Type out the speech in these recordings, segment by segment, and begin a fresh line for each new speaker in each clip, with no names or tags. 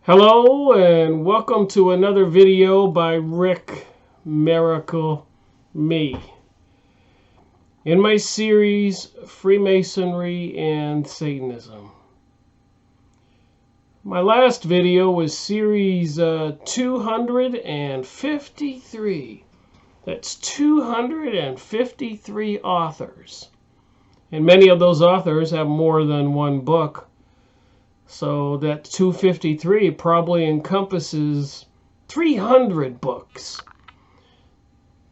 Hello and welcome to another video by Rick Miracle Me. In my series, Freemasonry and Satanism. My last video was series 253. That's 253 authors. And many of those authors have more than one book. So that 253 probably encompasses 300 books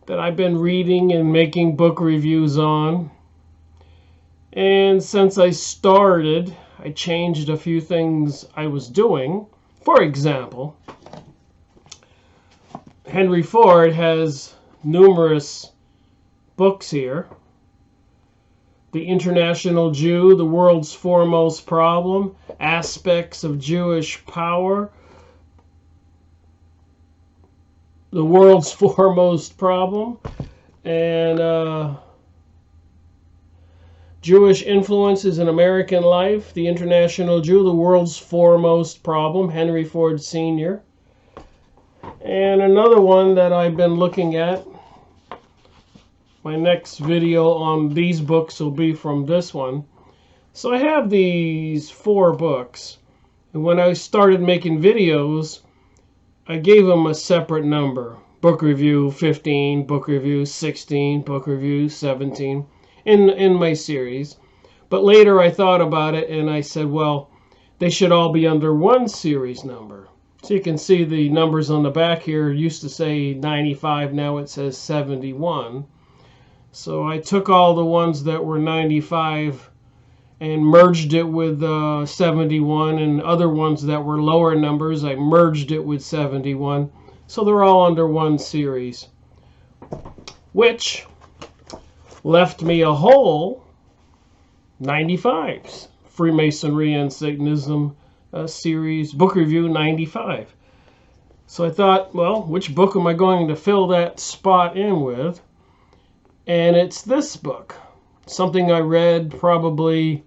that I've been reading and making book reviews on. And since I started, I changed a few things I was doing. For example, Henry Ford has numerous books here. The International Jew, The World's Foremost Problem, Aspects of Jewish Power, The World's Foremost Problem, and Jewish Influences in American Life, The International Jew, The World's Foremost Problem, Henry Ford Sr. And another one that I've been looking at, my next video on these books will be from this one. So I have these 4 books. And when I started making videos, I gave them a separate number. Book review 15, book review 16, book review 17 in my series. But later I thought about it and I said, well, they should all be under one series number. So you can see the numbers on the back here used to say 95, now it says 71. So I took all the ones that were 95 and merged it with 71, and other ones that were lower numbers, I merged it with 71. So they're all under one series, which left me a whole 95s. Freemasonry and Satanism series, book review 95. So I thought, well, which book am I going to fill that spot in with? And it's this book, something I read probably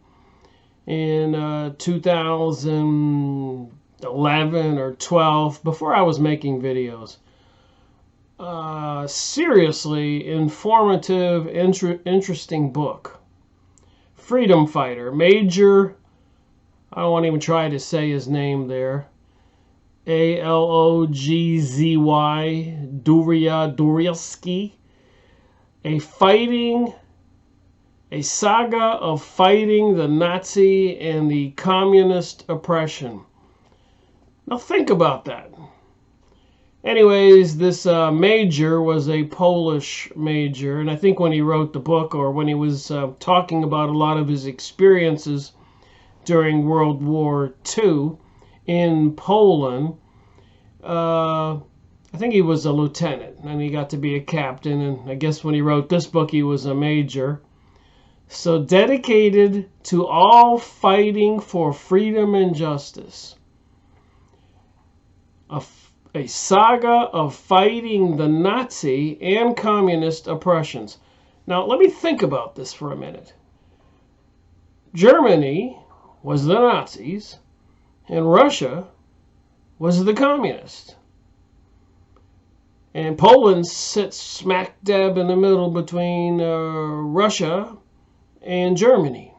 in 2011 or 12, before I was making videos. Seriously informative, interesting book. Freedom fighter, Major, I won't even try to say his name there, Alojzy Dziurski. A saga of fighting the Nazi and the communist oppression. Now think about that. Anyways, this major was a Polish major, and I think when he wrote the book, or when he was talking about a lot of his experiences during World War II in Poland, I think he was a lieutenant, and he got to be a captain, and I guess when he wrote this book, he was a major. So dedicated to all fighting for freedom and justice. A saga of fighting the Nazi and communist oppressions. Now, let me think about this for a minute. Germany was the Nazis, and Russia was the communists. And Poland sits smack dab in the middle between Russia and Germany.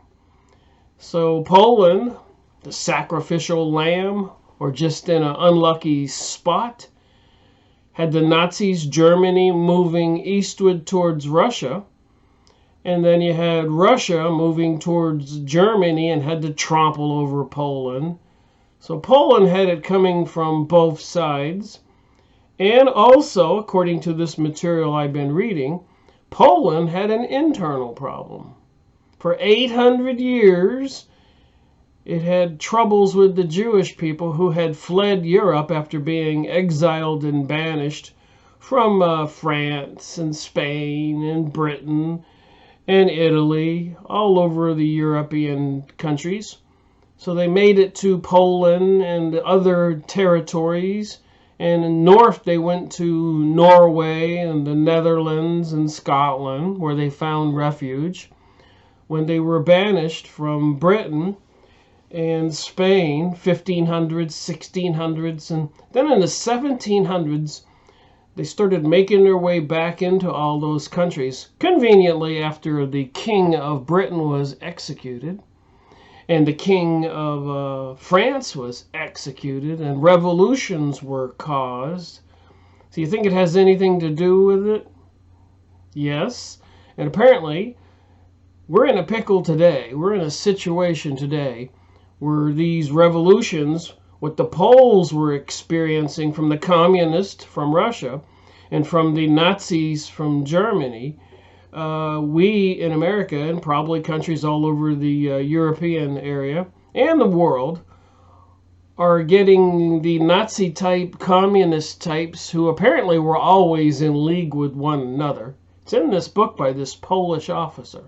So Poland, the sacrificial lamb, or just in an unlucky spot, had the Nazis, Germany, moving eastward towards Russia. And then you had Russia moving towards Germany and had to trample over Poland. So Poland had it coming from both sides. And also, according to this material I've been reading, Poland had an internal problem. For 800 years, it had troubles with the Jewish people who had fled Europe after being exiled and banished from France and Spain and Britain and Italy, all over the European countries. So they made it to Poland and other territories. And in north, they went to Norway and the Netherlands and Scotland, where they found refuge. When they were banished from Britain, and Spain, 1500s, 1600s, and then in the 1700s, they started making their way back into all those countries, conveniently after the King of Britain was executed, and the King of France was executed, and revolutions were caused. So you think it has anything to do with it? Yes. And apparently, we're in a pickle today. We're in a situation today where these revolutions, what the Poles were experiencing from the communists from Russia and from the Nazis from Germany, we in America and probably countries all over the European area and the world are getting the Nazi type, communist types who apparently were always in league with one another. It's in this book by this Polish officer.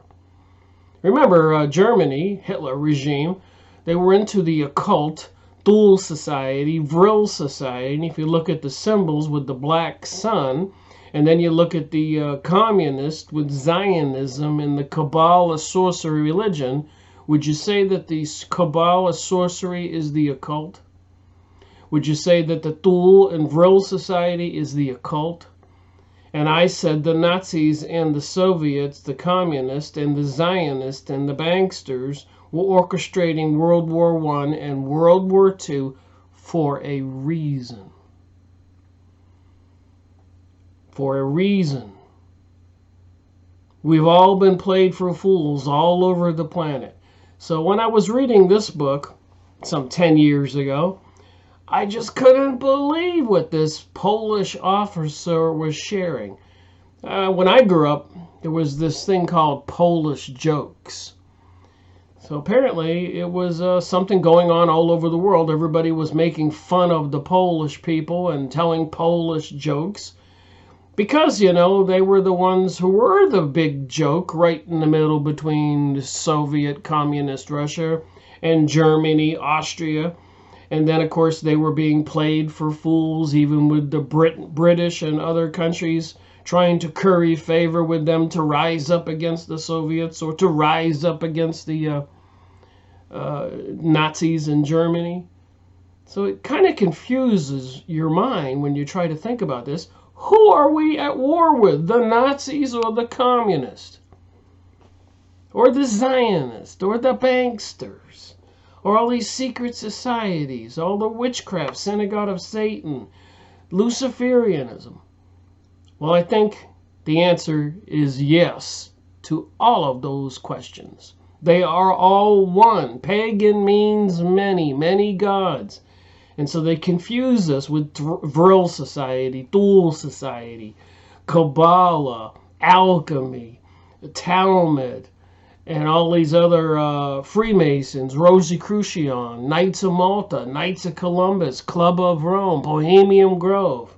Remember, Germany, Hitler regime, they were into the occult, Thule Society, Vril Society, and if you look at the symbols with the black sun, and then you look at the communist with Zionism and the Kabbalah sorcery religion, would you say that the Kabbalah sorcery is the occult? Would you say that the Thule and Vril Society is the occult? And I said the Nazis and the Soviets, the communists and the Zionists and the banksters were orchestrating World War I and World War II for a reason. For a reason. We've all been played for fools all over the planet. So when I was reading this book some 10 years ago, I just couldn't believe what this Polish officer was sharing. When I grew up, there was this thing called Polish jokes. So apparently it was something going on all over the world. Everybody was making fun of the Polish people and telling Polish jokes. Because, you know, they were the ones who were the big joke right in the middle between Soviet communist Russia and Germany, Austria. And then, of course, they were being played for fools, even with the British and other countries trying to curry favor with them to rise up against the Soviets or to rise up against the Nazis in Germany. So it kind of confuses your mind when you try to think about this. Who are we at war with? The Nazis or the communists? Or the Zionists? Or the banksters? Or all these secret societies? All the witchcraft, synagogue of Satan, Luciferianism? Well, I think the answer is yes to all of those questions. They are all one. Pagan means many, many gods. And so they confuse us with Vril Society, Thule Society, Kabbalah, alchemy, Talmud, and all these other Freemasons, Rosicrucian, Knights of Malta, Knights of Columbus, Club of Rome, Bohemian Grove,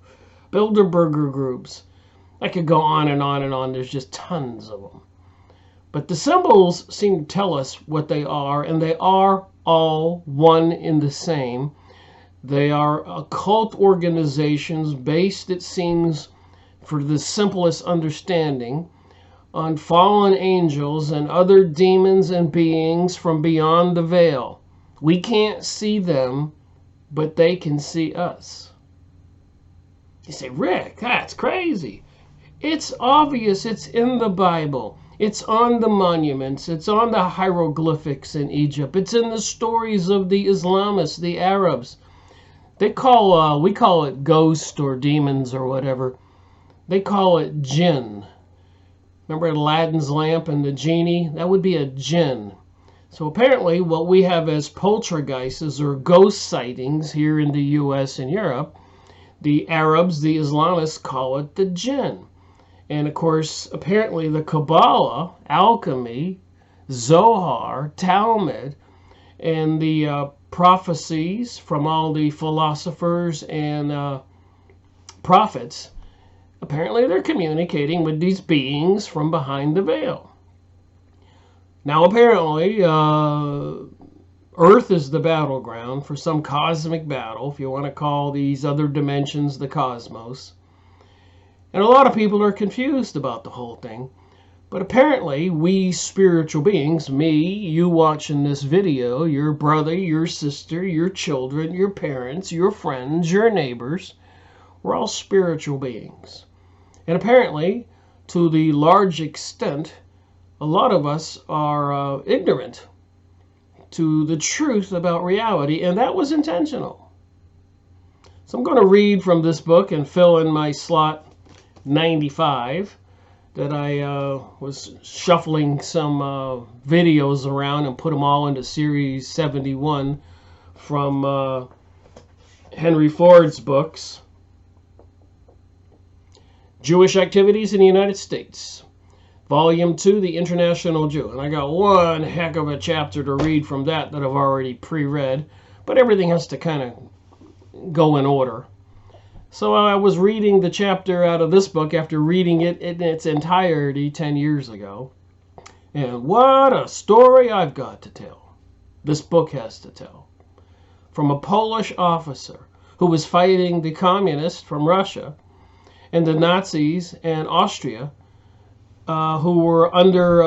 Bilderberger groups. I could go on and on and on. There's just tons of them. But the symbols seem to tell us what they are, and they are all one in the same. They are occult organizations based, it seems, for the simplest understanding, on fallen angels and other demons and beings from beyond the veil. We can't see them, but they can see us. You say, Rick, that's crazy. It's obvious. It's in the Bible. It's on the monuments. It's on the hieroglyphics in Egypt. It's in the stories of the Islamists, the Arabs. We call it ghosts or demons or whatever. They call it jinn. Remember Aladdin's lamp and the genie? That would be a jinn. So apparently what we have as poltergeists or ghost sightings here in the U.S. and Europe, the Arabs, the Islamists call it the jinn. And of course, apparently the Kabbalah, alchemy, Zohar, Talmud, and the prophecies from all the philosophers and prophets, apparently they're communicating with these beings from behind the veil. Now apparently, Earth is the battleground for some cosmic battle, if you want to call these other dimensions the cosmos. And a lot of people are confused about the whole thing. But apparently, we spiritual beings, me, you watching this video, your brother, your sister, your children, your parents, your friends, your neighbors, we're all spiritual beings. And apparently, to the large extent, a lot of us are ignorant to the truth about reality, and that was intentional. So I'm going to read from this book and fill in my slot 95. That I was shuffling some videos around and put them all into Series 71 from Henry Ford's books. Jewish Activities in the United States. Volume 2, The International Jew. And I got one heck of a chapter to read from that I've already pre-read. But everything has to kind of go in order. So I was reading the chapter out of this book after reading it in its entirety 10 years ago. And what a story I've got to tell. This book has to tell. From a Polish officer who was fighting the communists from Russia and the Nazis and Austria who were under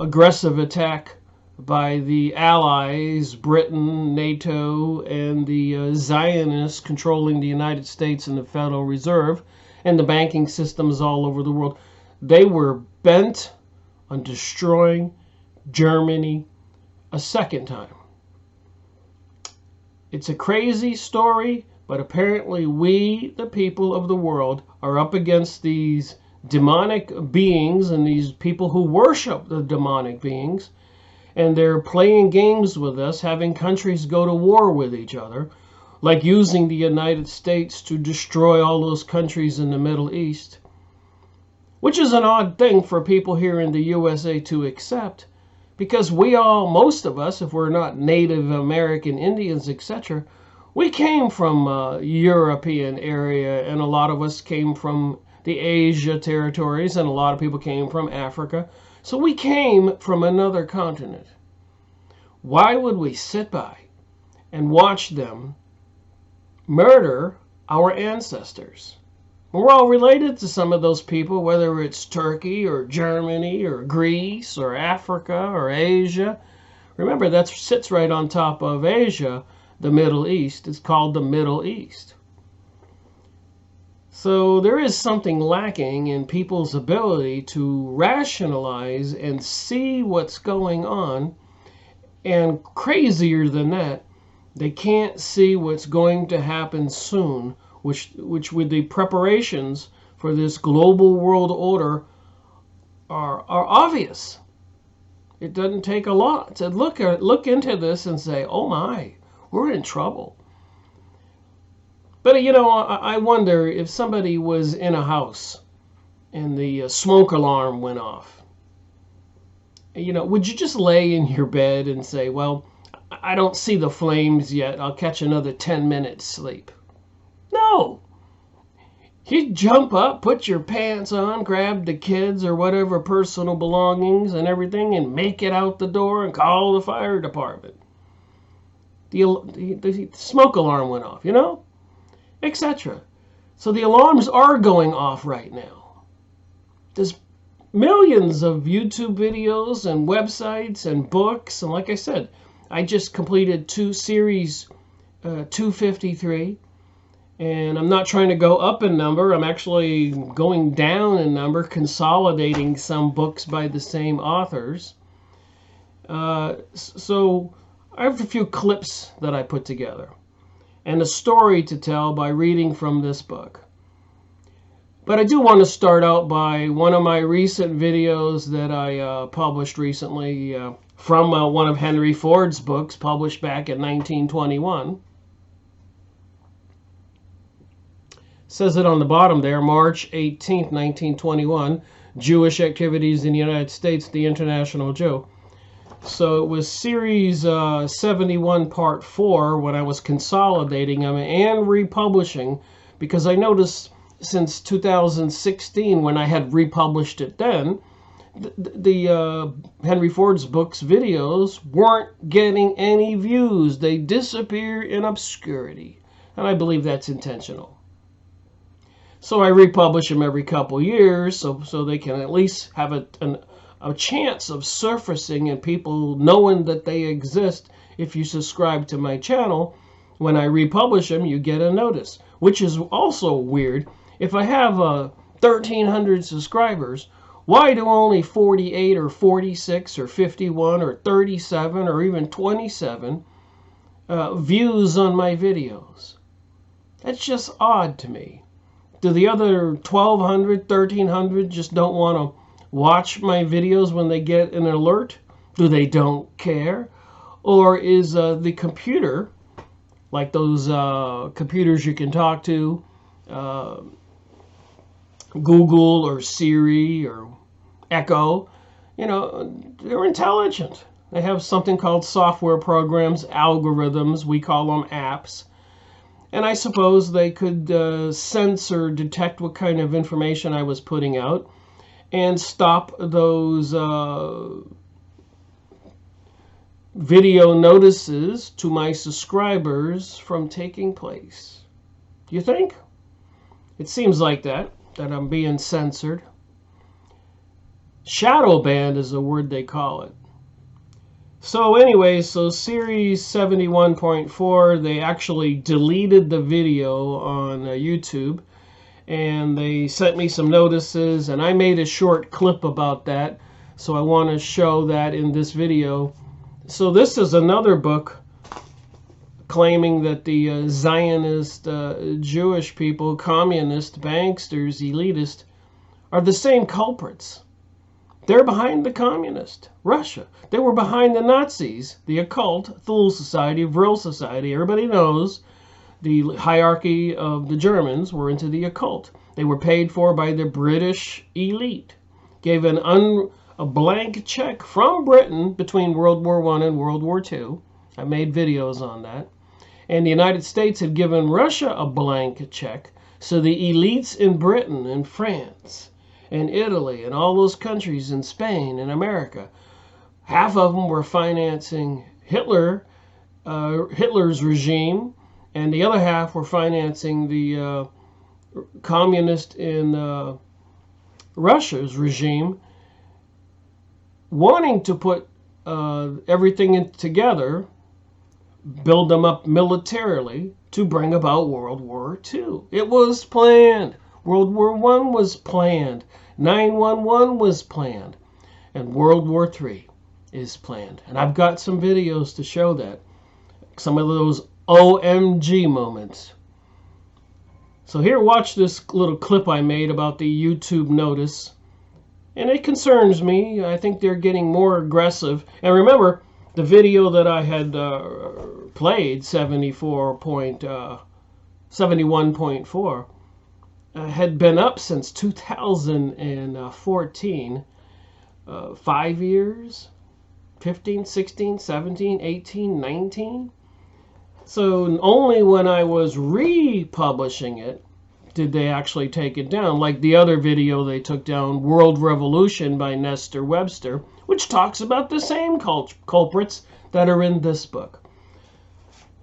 aggressive attack by the Allies, Britain, NATO, and the Zionists controlling the United States and the Federal Reserve and the banking systems all over the world. They were bent on destroying Germany a second time. It's a crazy story, but apparently we, the people of the world, are up against these demonic beings and these people who worship the demonic beings. And they're playing games with us, having countries go to war with each other, like using the United States to destroy all those countries in the Middle East, which is an odd thing for people here in the USA to accept, because we all, most of us, if we're not Native American Indians, etc., we came from European area, and a lot of us came from the Asia territories, and a lot of people came from Africa. So we came from another continent. Why would we sit by and watch them murder our ancestors? We're all related to some of those people, whether it's Turkey or Germany or Greece or Africa or Asia. Remember, that sits right on top of Asia, the Middle East. It's called the Middle East. So there is something lacking in people's ability to rationalize and see what's going on. And crazier than that, they can't see what's going to happen soon, which with the preparations for this global world order are obvious. It doesn't take a lot to look into this and say, oh my, we're in trouble. But, you know, I wonder if somebody was in a house and the smoke alarm went off. You know, would you just lay in your bed and say, well, I don't see the flames yet. I'll catch another 10 minutes sleep. No. You'd jump up, put your pants on, grab the kids or whatever personal belongings and everything and make it out the door and call the fire department. The smoke alarm went off, you know? Etc. So the alarms are going off right now. There's millions of YouTube videos and websites and books, and like I said, I just completed series 253, and I'm not trying to go up in number. I'm actually going down in number, consolidating some books by the same authors. So I have a few clips that I put together and a story to tell by reading from this book. But I do want to start out by one of my recent videos that I published recently from one of Henry Ford's books published back in 1921. It says it on the bottom there, March 18th, 1921, Jewish Activities in the United States, the International Jew. So it was series 71 part 4 when I was consolidating them and republishing, because I noticed since 2016 when I had republished it then, the Henry Ford's books videos weren't getting any views. They disappear in obscurity. And I believe that's intentional. So I republish them every couple years so they can at least have a chance of surfacing and people knowing that they exist. If you subscribe to my channel, when I republish them, you get a notice, which is also weird. If I have 1,300 subscribers, why do only 48 or 46 or 51 or 37 or even 27 views on my videos? That's just odd to me. Do the other 1,200, 1,300 just don't want to watch my videos when they get an alert? Do they don't care? Or is the computer, like those computers you can talk to, Google or Siri or Echo, they're intelligent. They have something called software programs, algorithms, we call them apps. And I suppose they could sense or detect what kind of information I was putting out and stop those video notices to my subscribers from taking place. Do you think? It seems like that I'm being censored. Shadow banned is the word they call it. So anyway, so series 71.4, they actually deleted the video on YouTube, and they sent me some notices, and I made a short clip about that, so I want to show that in this video. So this is another book claiming that the Zionist Jewish people, communist, banksters, elitist, are the same culprits. They're behind the communist, Russia. They were behind the Nazis, the occult, Thule Society, Vril Society. Everybody knows the hierarchy of the Germans were into the occult. They were paid for by the British elite. Gave a blank check from Britain between World War I and World War II. I made videos on that. And the United States had given Russia a blank check. So the elites in Britain and France and Italy and all those countries in Spain and America, half of them were financing Hitler's regime, and the other half were financing the communist in Russia's regime, wanting to put everything together, build them up militarily to bring about World War II. It was planned. World War I was planned. 9/11 was planned. And World War III is planned. And I've got some videos to show that. Some of those OMG moments. So here, watch this little clip I made about the YouTube notice. And it concerns me. I think they're getting more aggressive. And remember, the video that I had played, 71.4, had been up since 2014. 5 years, 15, 16, 17, 18, 19. So only when I was republishing it did they actually take it down. Like the other video they took down, World Revolution by Nestor Webster, which talks about the same culprits that are in this book,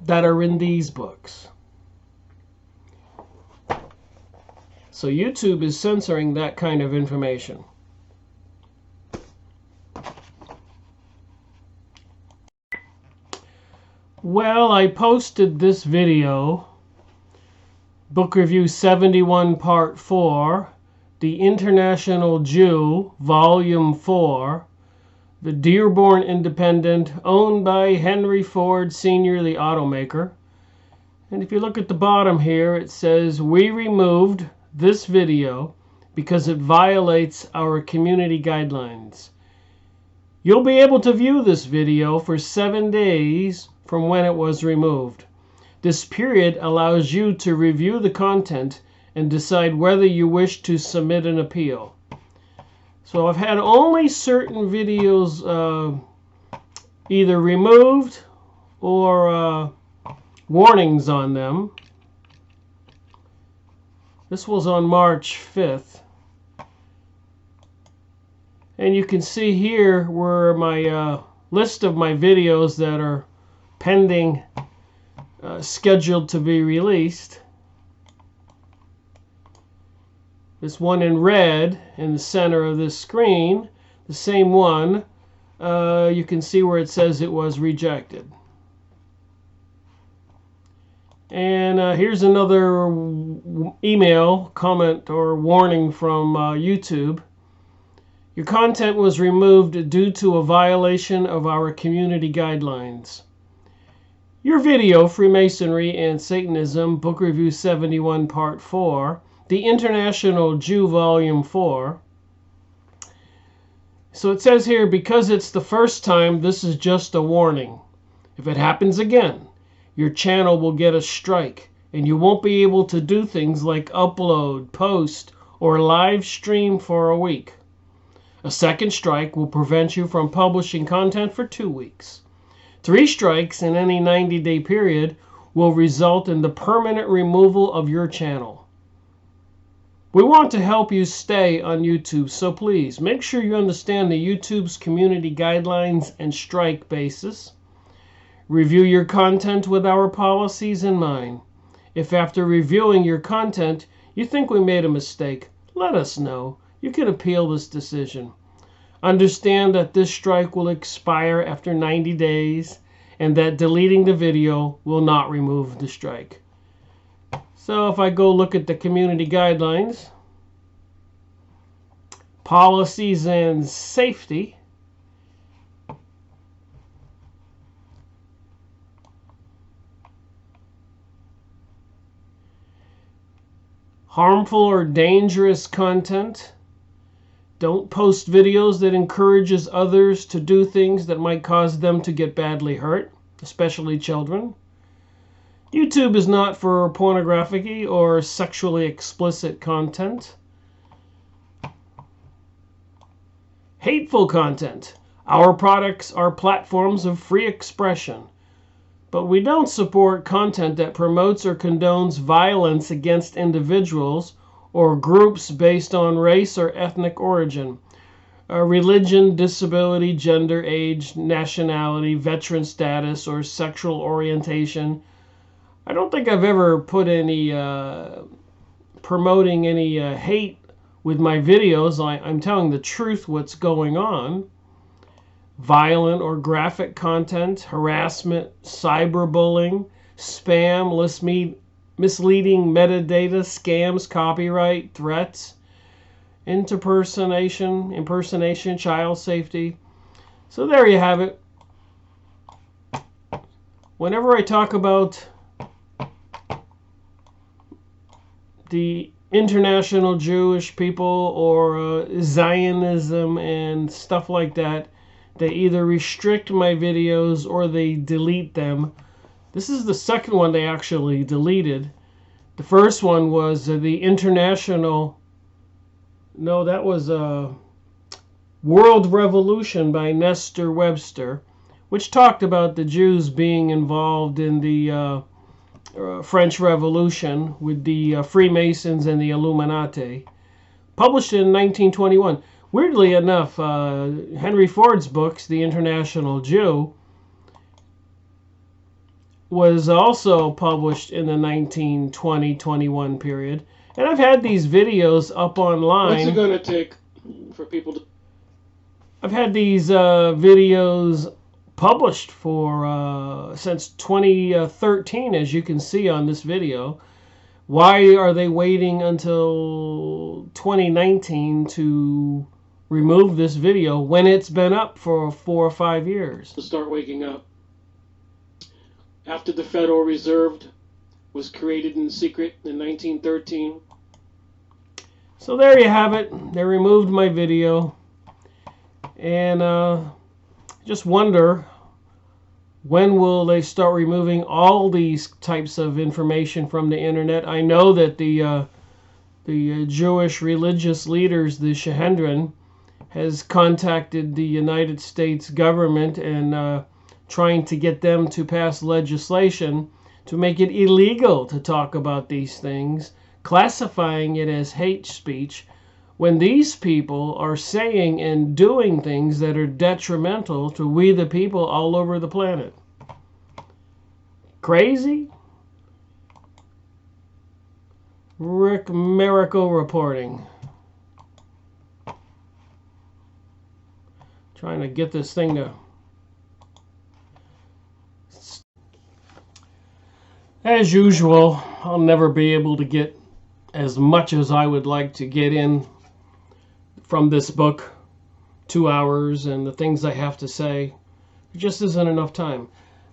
that are in these books. So YouTube is censoring that kind of information. Well, I posted this video, Book Review 71 Part 4, The International Jew, Volume 4, The Dearborn Independent, owned by Henry Ford Sr., the automaker. And if you look at the bottom here, it says, "We removed this video because it violates our community guidelines. You'll be able to view this video for 7 days from when it was removed. This period allows you to review the content and decide whether you wish to submit an appeal." So I've had only certain videos either removed or warnings on them. This was on March 5th. And you can see here where my list of my videos that are pending, scheduled to be released. this one in red in the center of this screen, the same one, you can see where it says it was rejected. And here's another email, comment, or warning from YouTube. Your content was removed due to a violation of our community guidelines. Your video, Freemasonry and Satanism, Book Review 71, Part 4, The International Jew, Volume 4. So it says here, because it's the first time, this is just a warning. If it happens again, your channel will get a strike, and you won't be able to do things like upload, post, or live stream for a week. A second strike will prevent you from publishing content for 2 weeks. 3 strikes in any 90-day period will result in the permanent removal of your channel. We want to help you stay on YouTube, so please make sure you understand the YouTube's community guidelines and strike basis. Review your content with our policies in mind. If after reviewing your content you think we made a mistake, let us know. You can appeal this decision. Understand that this strike will expire after 90 days and that deleting the video will not remove the strike. So if I go look at the community guidelines, policies and safety, harmful or dangerous content. Don't post videos that encourages others to do things that might cause them to get badly hurt, especially children. YouTube is not for pornographic or sexually explicit content. Hateful content. Our products are platforms of free expression, but we don't support content that promotes or condones violence against individuals or groups based on race or ethnic origin, religion, disability, gender, age, nationality, veteran status, or sexual orientation. I don't think I've ever put any promoting any hate with my videos. I'm telling the truth what's going on. Violent or graphic content, harassment, cyberbullying, spam, misleading metadata, scams, copyright, threats, impersonation, child safety. So there you have it. Whenever I talk about the international Jewish people or Zionism and stuff like that, they either restrict my videos or they delete them. This is the second one they actually deleted. The first one was the international, no, that was World Revolution by Nestor Webster, which talked about the Jews being involved in the French Revolution with the Freemasons and the Illuminati. Published in 1921. Weirdly enough, Henry Ford's books, The International Jew, was also published in the 1920-21 period. And I've had these videos up online.
What's it going to take for people to...
I've had these videos published for since 2013, as you can see on this video. Why are they waiting until 2019 to remove this video when it's been up for 4 or 5 years?
To start waking up. After the Federal Reserve was created in secret in 1913.
So there you have it. They removed my video. And just wonder, when will they start removing all these types of information from the internet? I know that the Jewish religious leaders, the Sanhedrin, has contacted the United States government and trying to get them to pass legislation to make it illegal to talk about these things, classifying it as hate speech, when these people are saying and doing things that are detrimental to we the people all over the planet. Crazy? Rick Miracle reporting. Trying to get this thing to... As usual, I'll never be able to get as much as I would like to get in from this book. 2 hours and the things I have to say. There just isn't enough time.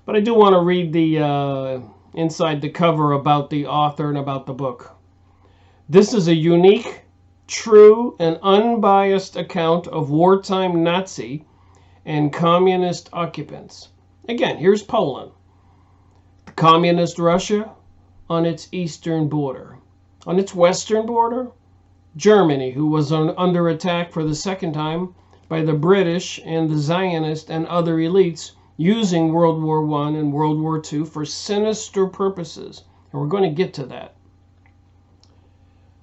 But I do want to read the inside the cover about the author and about the book. This is a unique, true, and unbiased account of wartime Nazi and communist occupants. Again, here's Poland. Communist Russia on its eastern border. On its western border, Germany, who was under attack for the second time by the British and the Zionist and other elites using World War I and World War II for sinister purposes. And we're going to get to that.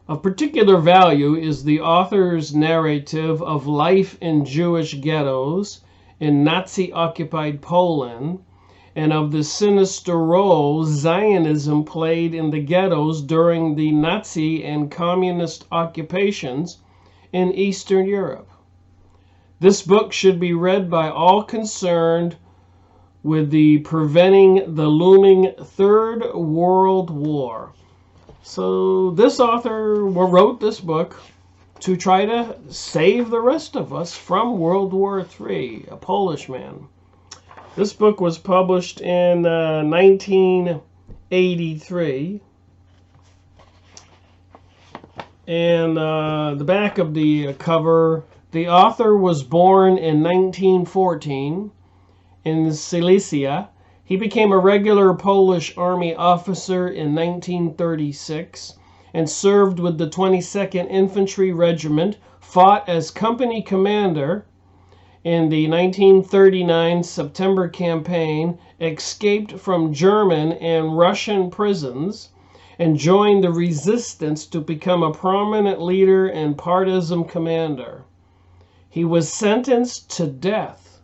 Of particular value is the author's narrative of life in Jewish ghettos in Nazi-occupied Poland, and of the sinister role Zionism played in the ghettos during the Nazi and communist occupations in Eastern Europe. This book should be read by all concerned with the preventing the looming Third World War. So this author wrote this book to try to save the rest of us from World War III, a Polish man. This book was published in 1983. And the back of the cover, the author was born in 1914 in Silesia. He became a regular Polish army officer in 1936 and served with the 22nd Infantry Regiment, fought as company commander in the 1939 September campaign, escaped from German and Russian prisons, and joined the resistance to become a prominent leader and partisan commander. He was sentenced to death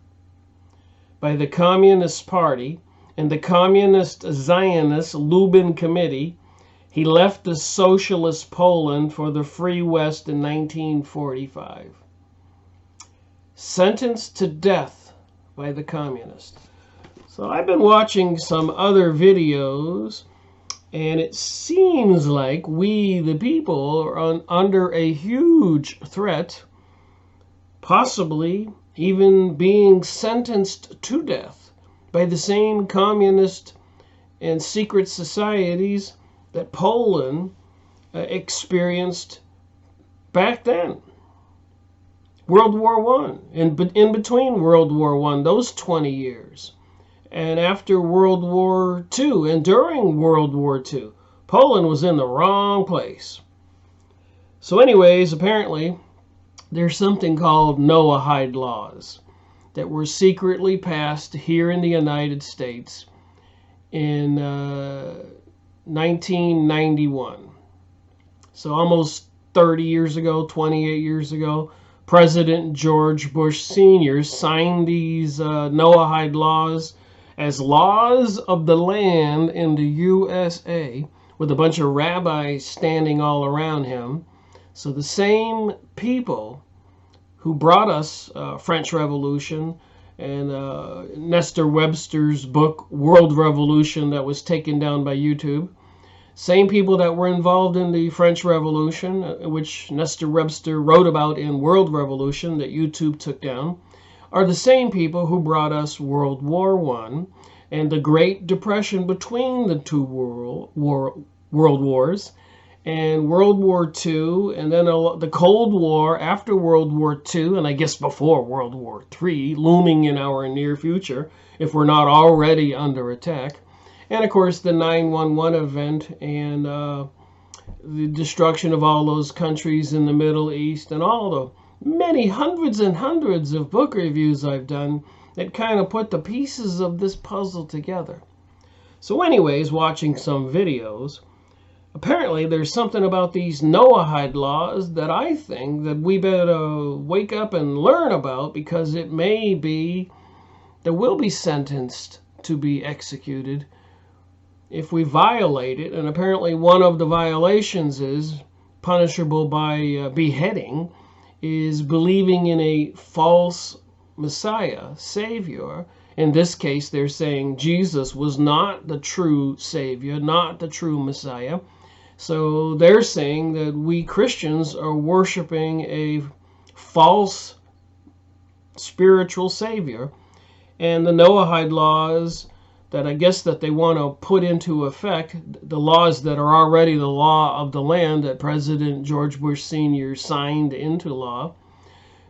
by the Communist Party and the Communist Zionist Lubin Committee. He left the Socialist Poland for the Free West in 1945. Sentenced to death by the communists. So I've been watching some other videos, and it seems like we, the people, are under a huge threat, possibly even being sentenced to death by the same communist and secret societies that Poland experienced back then. World War I, and in between World War I, those 20 years, and after World War II, and during World War II, Poland was in the wrong place. So anyways, apparently, there's something called Noahide laws that were secretly passed here in the United States in 1991. So almost 30 years ago, 28 years ago, President George Bush Sr. signed these Noahide laws as laws of the land in the USA, with a bunch of rabbis standing all around him. So the same people who brought us French Revolution and Nestor Webster's book, World Revolution, that was taken down by YouTube, same people that were involved in the French Revolution, which Nestor Webster wrote about in World Revolution that YouTube took down, are the same people who brought us World War I and the Great Depression between the two world wars, and World War II, and then the Cold War after World War II, and I guess before World War III, looming in our near future, if we're not already under attack. And of course the 9/11 event and the destruction of all those countries in the Middle East, and all the many hundreds and hundreds of book reviews I've done that kind of put the pieces of this puzzle together. So anyways, watching some videos, apparently there's something about these Noahide laws that I think that we better wake up and learn about, because it may be that we'll be sentenced to be executed if we violate it. And apparently one of the violations is punishable by beheading, is believing in a false Messiah, Savior. In this case, they're saying Jesus was not the true Savior, not the true Messiah. So they're saying that we Christians are worshiping a false spiritual Savior. And the Noahide laws that I guess that they want to put into effect, the laws that are already the law of the land that President George Bush Sr. signed into law.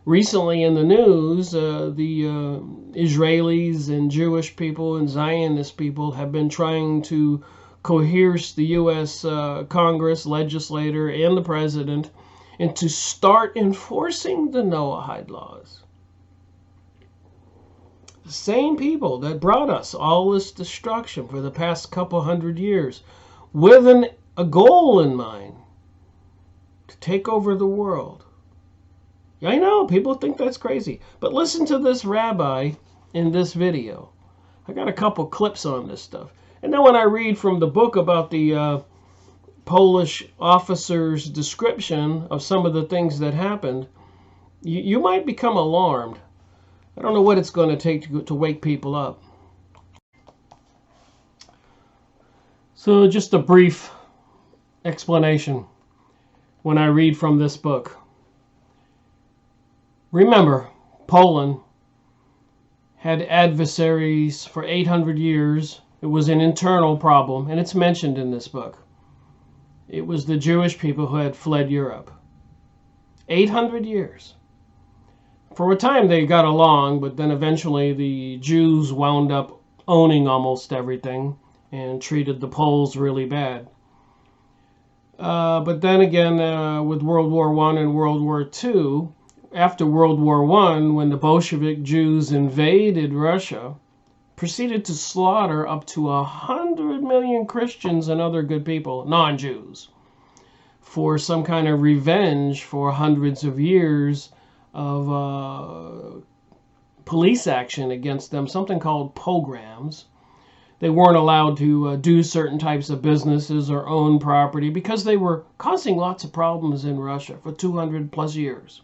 Recently in the news, the Israelis and Jewish people and Zionist people have been trying to coerce the U.S. Congress, legislator, and the president into start enforcing the Noahide laws. The same people that brought us all this destruction for the past couple hundred years with a goal in mind to take over the world. I know, people think that's crazy. But listen to this rabbi in this video. I got a couple clips on this stuff. And then when I read from the book about the Polish officer's description of some of the things that happened, you might become alarmed. I don't know what it's going to take to wake people up. So just a brief explanation when I read from this book. Remember, Poland had adversaries for 800 years. It was an internal problem, and it's mentioned in this book. It was the Jewish people who had fled Europe. 800 years. For a time they got along, but then eventually the Jews wound up owning almost everything and treated the Poles really bad. But then again, with World War I and World War II, after World War I, when the Bolshevik Jews invaded Russia, proceeded to slaughter up to 100 million Christians and other good people, non-Jews, for some kind of revenge for hundreds of years of police action against them, something called pogroms. They weren't allowed to do certain types of businesses or own property because they were causing lots of problems in Russia for 200 plus years.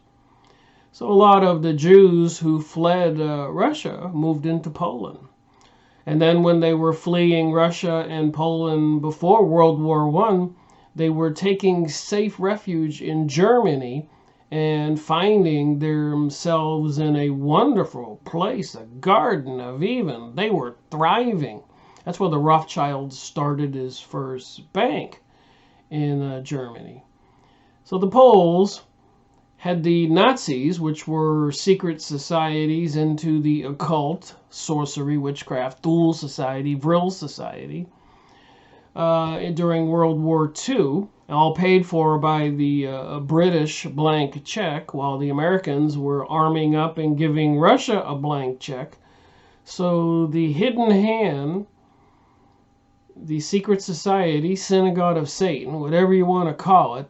So a lot of the Jews who fled Russia moved into Poland. And then when they were fleeing Russia and Poland before World War I, they were taking safe refuge in Germany and finding themselves in a wonderful place, a Garden of Eden. They were thriving. That's where the Rothschilds started his first bank in Germany. So the Poles had the Nazis, which were secret societies into the occult, sorcery, witchcraft, Thule Society, Vril Society, during World War II, all paid for by the British blank check, while the Americans were arming up and giving Russia a blank check. So the hidden hand, the secret society, synagogue of Satan, whatever you want to call it,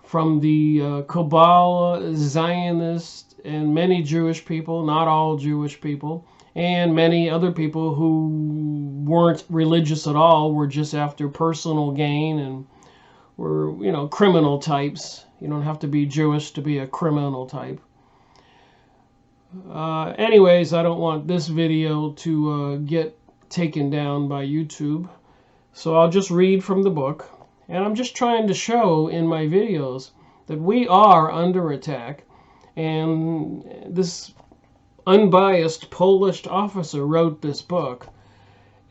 from the Kabbalah, Zionists, and many Jewish people, not all Jewish people, and many other people who weren't religious at all, were just after personal gain and were, criminal types. You don't have to be Jewish to be a criminal type. Anyways, I don't want this video to get taken down by YouTube, so I'll just read from the book. And I'm just trying to show in my videos that we are under attack. And this unbiased Polish officer wrote this book.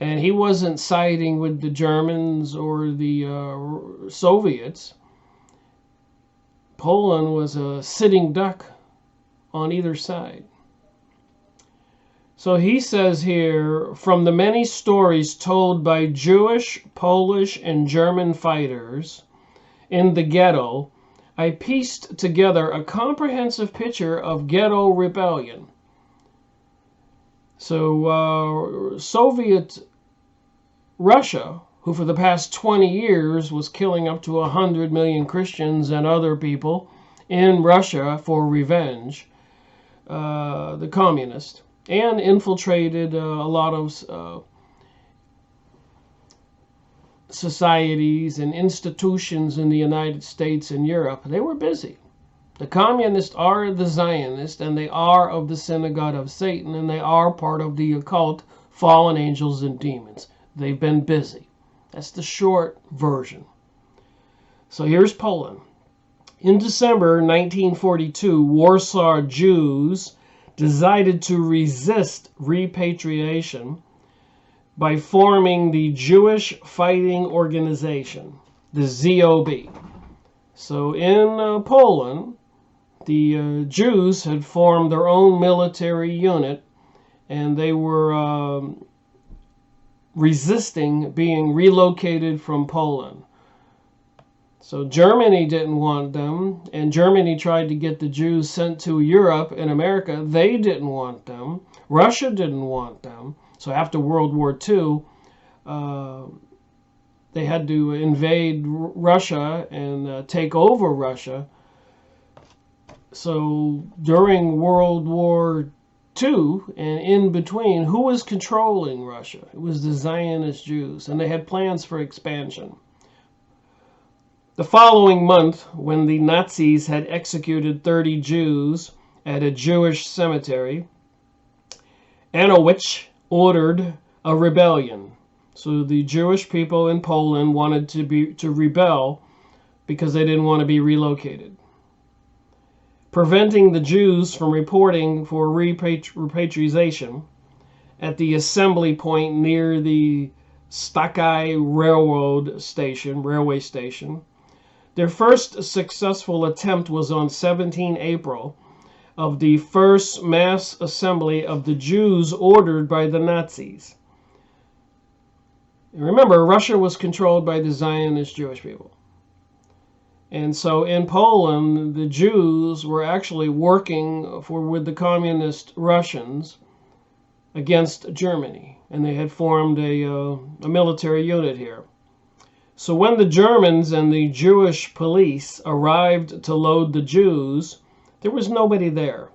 And he wasn't siding with the Germans or the Soviets. Poland was a sitting duck on either side. So he says here, from the many stories told by Jewish, Polish, and German fighters in the ghetto, I pieced together a comprehensive picture of ghetto rebellion. So Soviet Russia, who for the past 20 years was killing up to 100 million Christians and other people in Russia for revenge, the communists, and infiltrated a lot of societies and institutions in the United States and Europe. They were busy. The communists are the Zionists, and they are of the synagogue of Satan, and they are part of the occult, fallen angels and demons. They've been busy. That's the short version. So here's Poland. In December 1942, Warsaw Jews decided to resist repatriation by forming the Jewish Fighting Organization, the ZOB. So in Poland, the Jews had formed their own military unit, and they were resisting being relocated from Poland. So Germany didn't want them, and Germany tried to get the Jews sent to Europe and America. They didn't want them. Russia didn't want them. So after World War II, they had to invade Russia and take over Russia. So during World War II and in between, who was controlling Russia? It was the Zionist Jews, and they had plans for expansion. The following month, when the Nazis had executed 30 Jews at a Jewish cemetery, Anowich ordered a rebellion. So the Jewish people in Poland wanted to rebel because they didn't want to be relocated. Preventing the Jews from reporting for repatriation at the assembly point near the Stockeye railway station. Their first successful attempt was on 17 April of the first mass assembly of the Jews ordered by the Nazis. Remember, Russia was controlled by the Zionist Jewish people. And so in Poland, the Jews were actually working with the communist Russians against Germany. And they had formed a military unit here. So when the Germans and the Jewish police arrived to load the Jews, there was nobody there.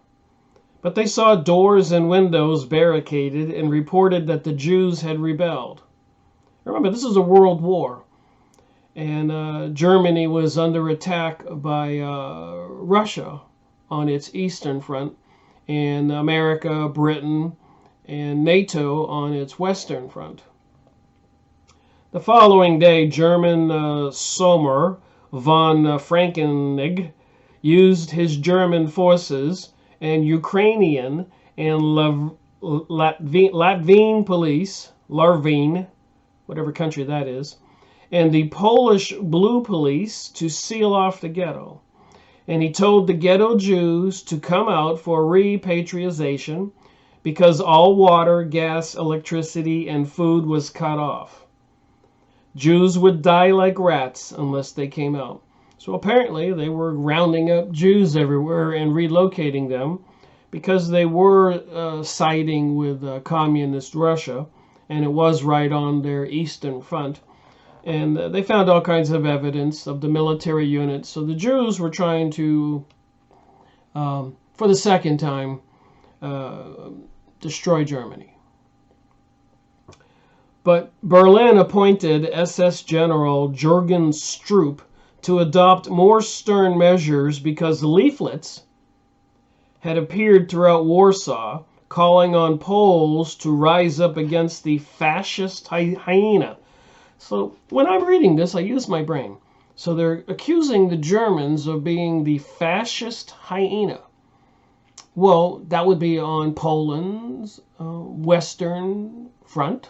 But they saw doors and windows barricaded and reported that the Jews had rebelled. Remember, this is a world war. And Germany was under attack by Russia on its eastern front, and America, Britain, and NATO on its western front. The following day, German Sommer von Frankenegg used his German forces and Ukrainian and Latvian police, Larvin, whatever country that is, and the Polish Blue Police to seal off the ghetto. And he told the ghetto Jews to come out for repatriation because all water, gas, electricity, and food was cut off. Jews would die like rats unless they came out. So apparently they were rounding up Jews everywhere and relocating them because they were siding with communist Russia, and it was right on their eastern front. And they found all kinds of evidence of the military units. So the Jews were trying to, for the second time, destroy Germany. But Berlin appointed SS General Jürgen Stroop to adopt more stern measures because leaflets had appeared throughout Warsaw calling on Poles to rise up against the fascist hyena. So when I'm reading this, I use my brain. So they're accusing the Germans of being the fascist hyena. Well, that would be on Poland's western front,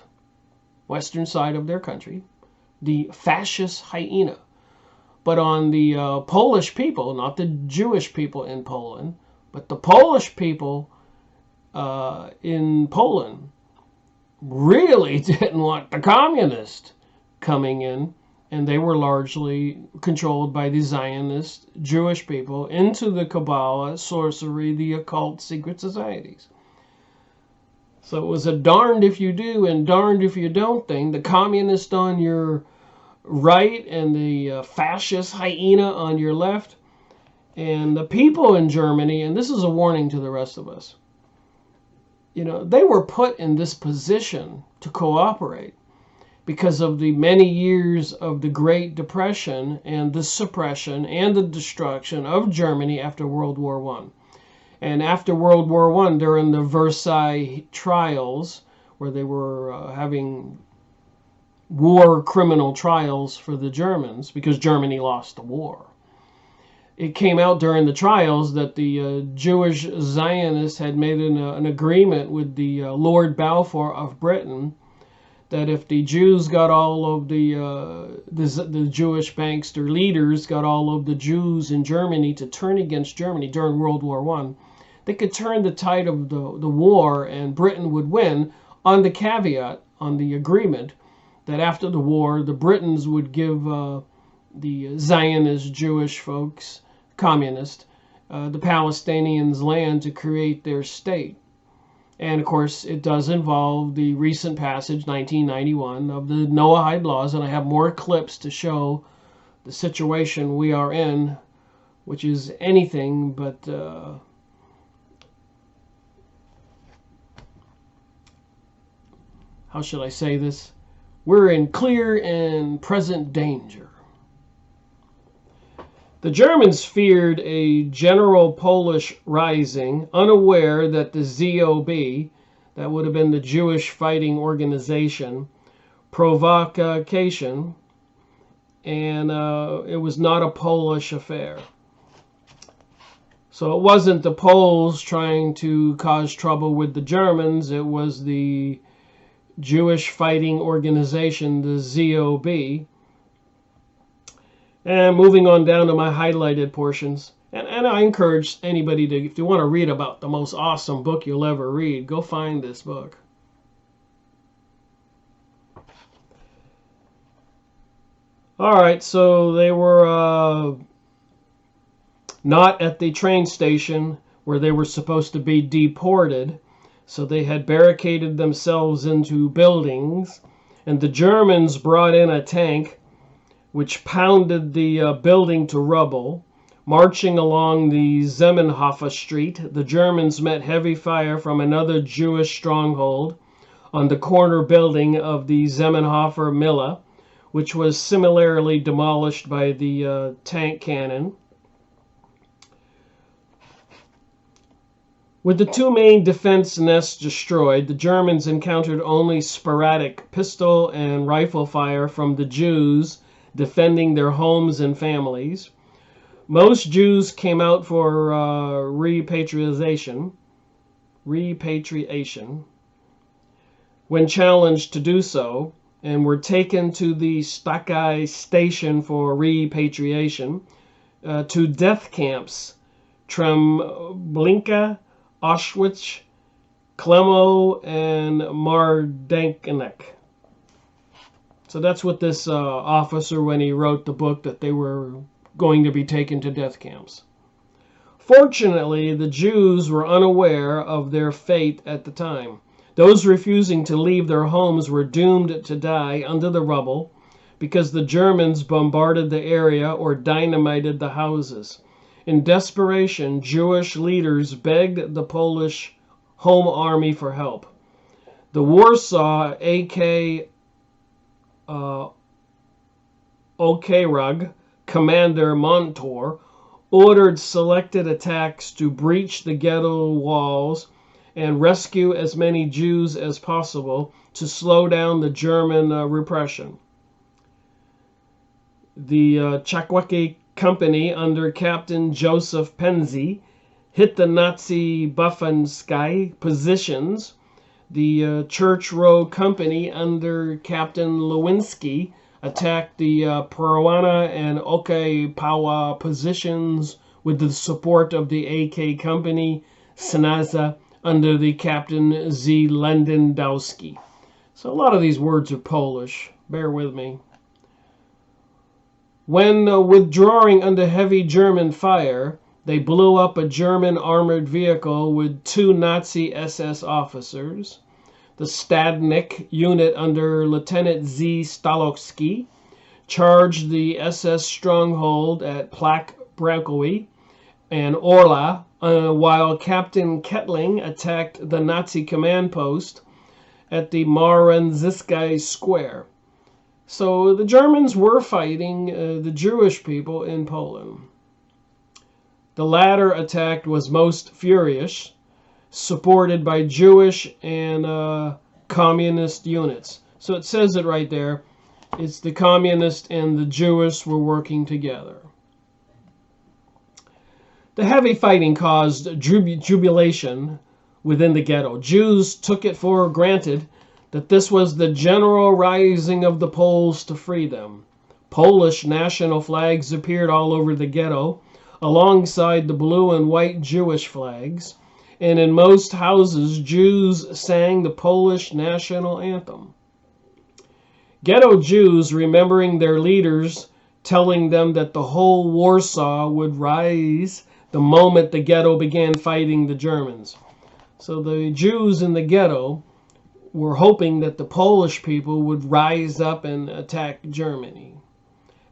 western side of their country, the fascist hyena. But on the Polish people, not the Jewish people in Poland, but the Polish people in Poland really didn't want the communists coming in, and they were largely controlled by the Zionist Jewish people into the Kabbalah, sorcery, the occult, secret societies. So it was a darned if you do and darned if you don't thing. The communist on your right and the fascist hyena on your left. And the people in Germany, and this is a warning to the rest of us, you know, they were put in this position to cooperate because of the many years of the Great Depression and the suppression and the destruction of Germany after World War I. And after World War I, during the Versailles trials, where they were having war criminal trials for the Germans, because Germany lost the war, it came out during the trials that the Jewish Zionists had made an agreement with the Lord Balfour of Britain that if the Jews got all of the Jewish bankster leaders got all of the Jews in Germany to turn against Germany during World War I, they could turn the tide of the war and Britain would win, on the caveat, on the agreement, that after the war, the Britons would give the Zionist Jewish folks, communist, the Palestinians land to create their state. And of course, it does involve the recent passage, 1991, of the Noahide laws, and I have more clips to show the situation we are in, which is anything but how should I say this? We're in clear and present danger. The Germans feared a general Polish rising, unaware that the ZOB, that would have been the Jewish Fighting Organization, provocation, and it was not a Polish affair. So it wasn't the Poles trying to cause trouble with the Germans, it was the Jewish Fighting Organization, the ZOB. And moving on down to my highlighted portions. And I encourage anybody to, if you want to read about the most awesome book you'll ever read, go find this book. All right, so they were not at the train station where they were supposed to be deported. So they had barricaded themselves into buildings. And the Germans brought in a tank which pounded the building to rubble. Marching along the Zamenhof Street, the Germans met heavy fire from another Jewish stronghold on the corner building of the Zamenhofer Mille, which was similarly demolished by the tank cannon. With the two main defense nests destroyed, the Germans encountered only sporadic pistol and rifle fire from the Jews defending their homes and families. Most Jews came out for repatriation when challenged to do so, and were taken to the Stachai station for repatriation, to death camps, Treblinka, Auschwitz, Klemo, and Mardenkenek. So that's what this officer, when he wrote the book, that they were going to be taken to death camps. Fortunately, the Jews were unaware of their fate at the time. Those refusing to leave their homes were doomed to die under the rubble because the Germans bombarded the area or dynamited the houses. In desperation, Jewish leaders begged the Polish Home Army for help. The Warsaw AK Okrug commander Montor ordered selected attacks to breach the ghetto walls and rescue as many Jews as possible to slow down the German repression. The Czechoslovak Company under Captain Joseph Penzi hit the Nazi Buffensky positions. The Church Row Company under Captain Lewinsky attacked the Peruana and Okapawa positions with the support of the AK Company, Sanaza, under the Captain Z. Lewandowski. So a lot of these words are Polish. Bear with me. When withdrawing under heavy German fire, they blew up a German armored vehicle with 2 Nazi SS officers. The Stadnik unit under Lieutenant Z. Stalowski charged the SS stronghold at Plak Brankowy and Orla, while Captain Kettling attacked the Nazi command post at the Maranziskai Square. So the Germans were fighting the Jewish people in Poland. The latter attack was most furious, supported by Jewish and communist units. So it says it right there. It's the communists and the Jewish were working together. The heavy fighting caused jubilation within the ghetto. Jews took it for granted that this was the general rising of the Poles to free them. Polish national flags appeared all over the ghetto, alongside the blue and white Jewish flags, and in most houses, Jews sang the Polish national anthem. Ghetto Jews, remembering their leaders telling them that the whole Warsaw would rise the moment the ghetto began fighting the Germans. So the Jews in the ghetto were hoping that the Polish people would rise up and attack Germany.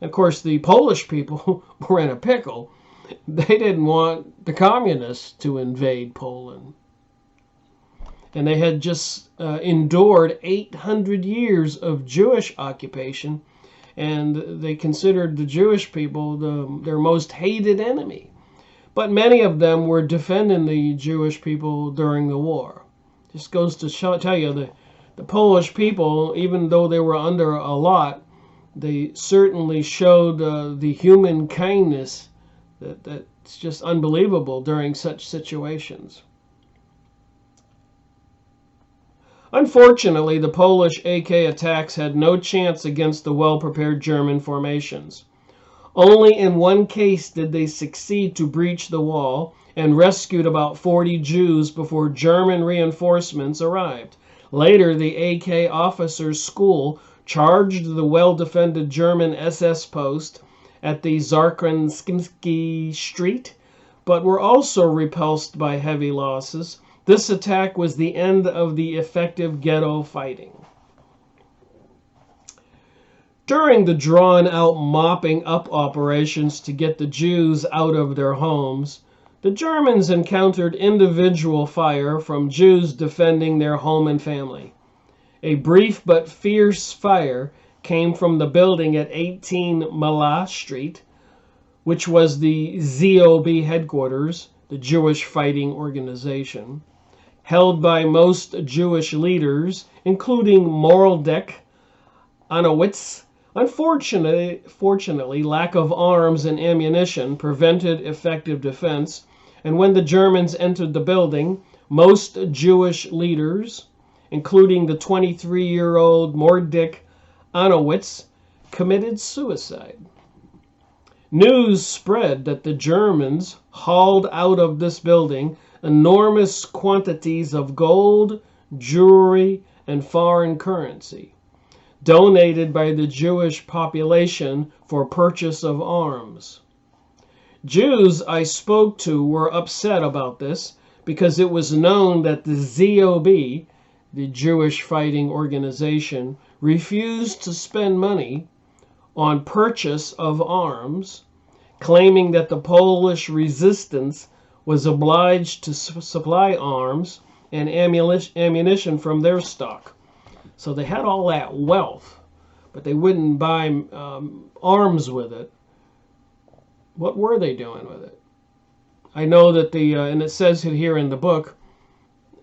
Of course, the Polish people were in a pickle. They didn't want the communists to invade Poland. And they had just endured 800 years of Jewish occupation, and they considered the Jewish people their most hated enemy. But many of them were defending the Jewish people during the war. Just goes to tell you the Polish people, even though they were under a lot, they certainly showed the human kindness that's just unbelievable during such situations. Unfortunately, the Polish AK attacks had no chance against the well-prepared German formations. Only in one case did they succeed to breach the wall and rescued about 40 Jews before German reinforcements arrived. Later, the AK officers' school charged the well-defended German SS post at the Zarkowski Street, but were also repulsed by heavy losses. This attack was the end of the effective ghetto fighting. During the drawn-out mopping up operations to get the Jews out of their homes, the Germans encountered individual fire from Jews defending their home and family. A brief but fierce fire came from the building at 18 Mala Street, which was the ZOB headquarters, the Jewish Fighting Organization, held by most Jewish leaders, including Moradek, Anowitz. Unfortunately, lack of arms and ammunition prevented effective defense, and when the Germans entered the building, most Jewish leaders, including the 23-year-old Moradek Anowitz, committed suicide. News spread that the Germans hauled out of this building enormous quantities of gold, jewelry, and foreign currency, donated by the Jewish population for purchase of arms. Jews I spoke to were upset about this because it was known that the ZOB, the Jewish Fighting Organization, refused to spend money on purchase of arms, claiming that the Polish resistance was obliged to supply arms and ammunition from their stock. So they had all that wealth, but they wouldn't buy arms with it. What were they doing with it? I know that and it says it here in the book,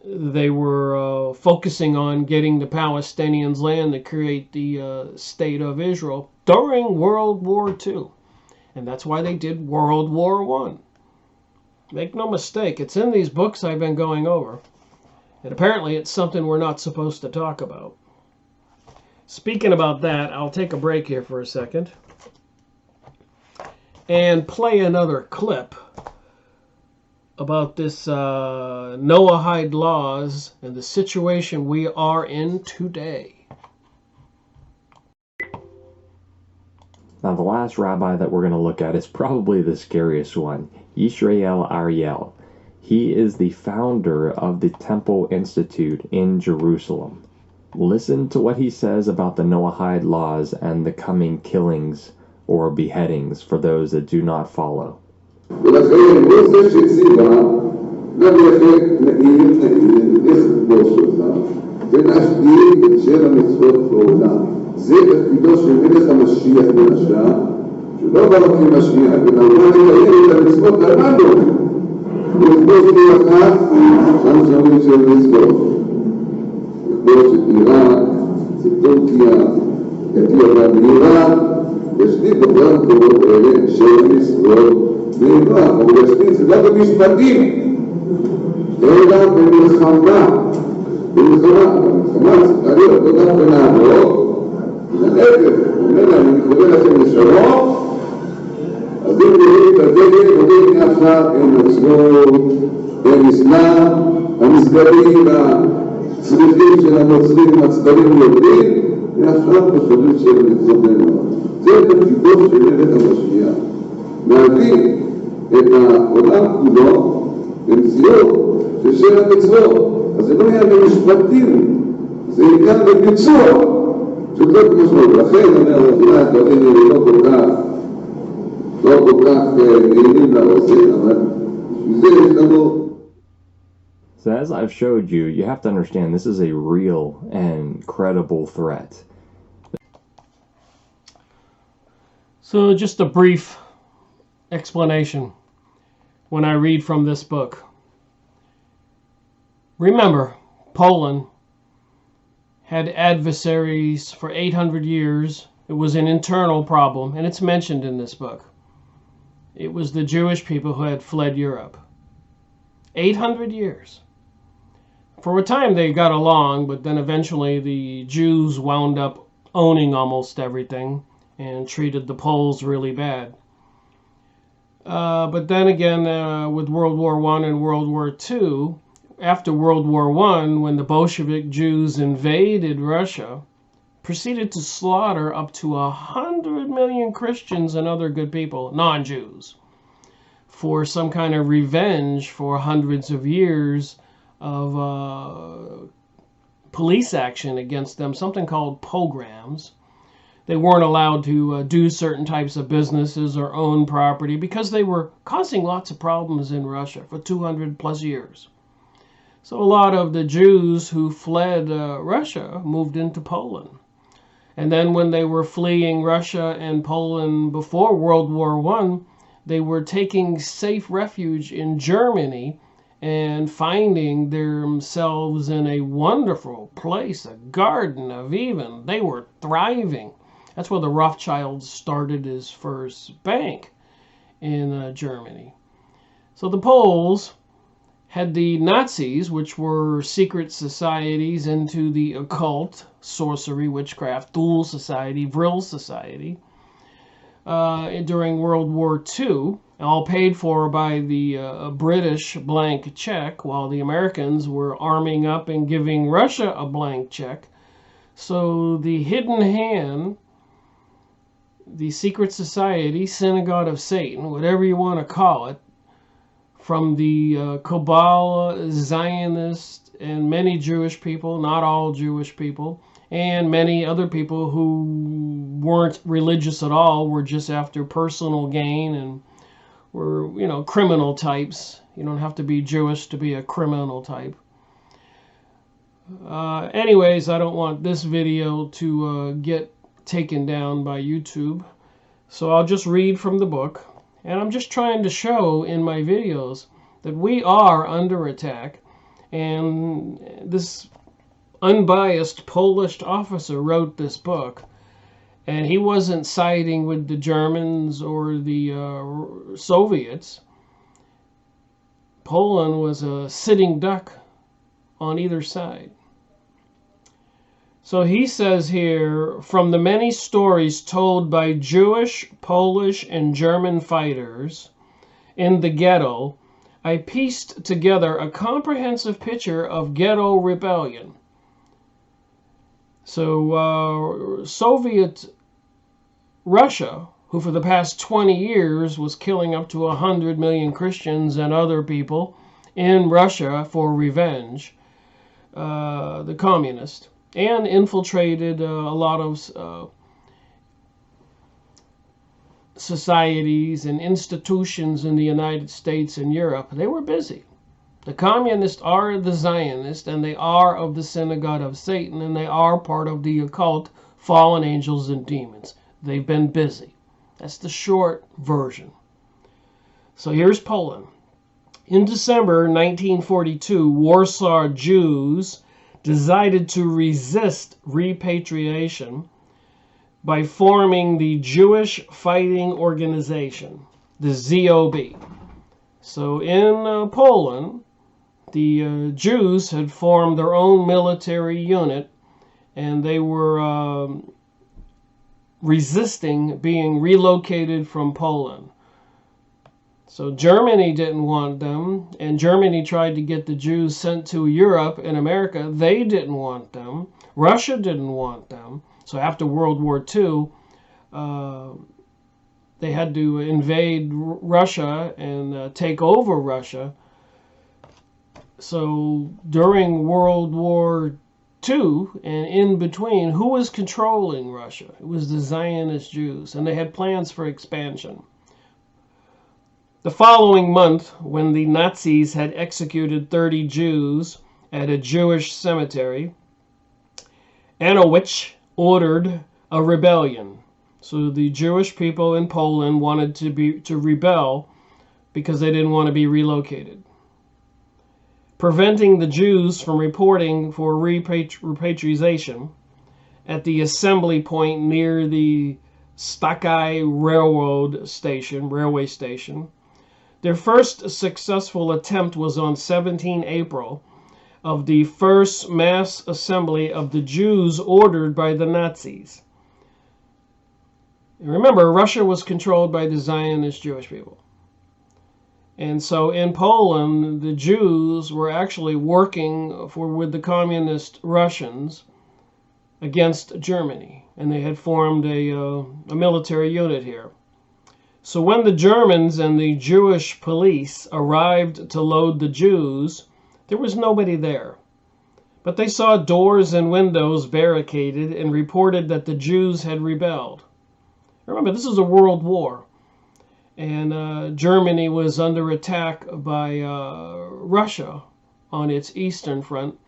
they were focusing on getting the Palestinians land to create the state of Israel during World War II. And that's why they did World War I. Make no mistake, it's in these books I've been going over. And apparently it's something we're not supposed to talk about. Speaking about that, I'll take a break here for a second and play another clip about this Noahide laws and the situation we are in today.
Now, the last rabbi that we're going to look at is probably the scariest one, Yisrael Ariel. He is the founder of the Temple Institute in Jerusalem. Listen to what he says about the Noahide laws and the coming killings or beheadings for those that do not follow.
ונשלים את 7 מצוות פעולה. זה תפקידו של מלך המשיח למשל, שלא בא כמשיח, אלא הוא לקיים את המצוות הללו. לכבוש ביחד, שם שומעים של מצוות. לכבוש את איראן, את טורקיה, את יוון ואיראן, ישלים בכל המקומות האלה של מצוות ואיראן, אבל ישלים זה לא במשפטים, אלא במלחמה. במלחמה צריכה להיות לא גם בנעבור, להפך, אומר להם, אני קורא לכם לשלום, אז אם נראים את הדגל, מודים מעכשיו הם נוצרות, הם אסלאם, המסגרים, הצריכים של הנוצרים, הצדרים יורדים, מעכשיו בשביל של מצוותינו. זה תפקידו של מלך המשיח. להביא את העולם כולו למציאות של 7 מצוות. אז זה לא יהיה במשפטים, זה יהיה בביצוע. שזאת משמעות. לכן אומר אולי הדברים האלה לא כל כך נעימים לאוזן, אבל בשביל זה יש לנו...
So as I've showed you, you have to understand this is a real and credible threat.
So just a brief explanation when I read from this book. Remember, Poland had adversaries for 800 years. It was an internal problem, and it's mentioned in this book. It was the Jewish people who had fled Europe. 800 years. For a time they got along, but then eventually the Jews wound up owning almost everything and treated the Poles really bad. But then again, with World War I and World War II, after World War I, when the Bolshevik Jews invaded Russia, proceeded to slaughter up to 100 million Christians and other good people, non-Jews, for some kind of revenge for hundreds of years of police action against them, something called pogroms. They weren't allowed to do certain types of businesses or own property because they were causing lots of problems in Russia for 200 plus years. So a lot of the Jews who fled Russia moved into Poland. And then when they were fleeing Russia and Poland before World War I, they were taking safe refuge in Germany and finding themselves in a wonderful place, a Garden of Eden. They were thriving. That's where the Rothschilds started his first bank in Germany. So the Poles had the Nazis, which were secret societies into the occult, sorcery, witchcraft, Thule Society, Vril Society, during World War II, all paid for by the British blank check, while the Americans were arming up and giving Russia a blank check. So the hidden hand, the secret society, synagogue of Satan, whatever you want to call it, from the Kabbalah, Zionists, and many Jewish people, not all Jewish people, and many other people who weren't religious at all, were just after personal gain and were, you know, criminal types. You don't have to be Jewish to be a criminal type. Anyways, I don't want this video to get taken down by YouTube, so I'll just read from the book. And I'm just trying to show in my videos that we are under attack. And this unbiased Polish officer wrote this book. And he wasn't siding with the Germans or the Soviets. Poland was a sitting duck on either side. So he says here, from the many stories told by Jewish, Polish, and German fighters in the ghetto, I pieced together a comprehensive picture of ghetto rebellion. So Soviet Russia, who for the past 20 years was killing up to 100 million Christians and other people in Russia for revenge, the communists, and infiltrated a lot of societies and institutions in the United States and Europe. They were busy. The communists are the Zionists, and they are of the synagogue of Satan, and they are part of the occult, fallen angels and demons. They've been busy. That's the short version. So here's Poland. In December 1942, Warsaw Jews decided to resist repatriation by forming the Jewish Fighting Organization, the ZOB. So in Poland, the Jews had formed their own military unit, and they were resisting being relocated from Poland. So Germany didn't want them, and Germany tried to get the Jews sent to Europe and America. They didn't want them. Russia didn't want them. So after World War II, they had to invade Russia and take over Russia. So during World War II and in between, who was controlling Russia? It was the Zionist Jews, and they had plans for expansion. The following month, when the Nazis had executed 30 Jews at a Jewish cemetery, Anowich ordered a rebellion. So the Jewish people in Poland wanted to rebel because they didn't want to be relocated. Preventing the Jews from reporting for repatriation at the assembly point near the Stockeye railway station. Their first successful attempt was on 17 April of the first mass assembly of the Jews ordered by the Nazis. And remember, Russia was controlled by the Zionist Jewish people. And so in Poland, the Jews were actually working with the communist Russians against Germany. And they had formed a military unit here. So when the Germans and the Jewish police arrived to load the Jews, there was nobody there. But they saw doors and windows barricaded and reported that the Jews had rebelled. Remember, this is a world war. And Germany was under attack by Russia on its eastern front,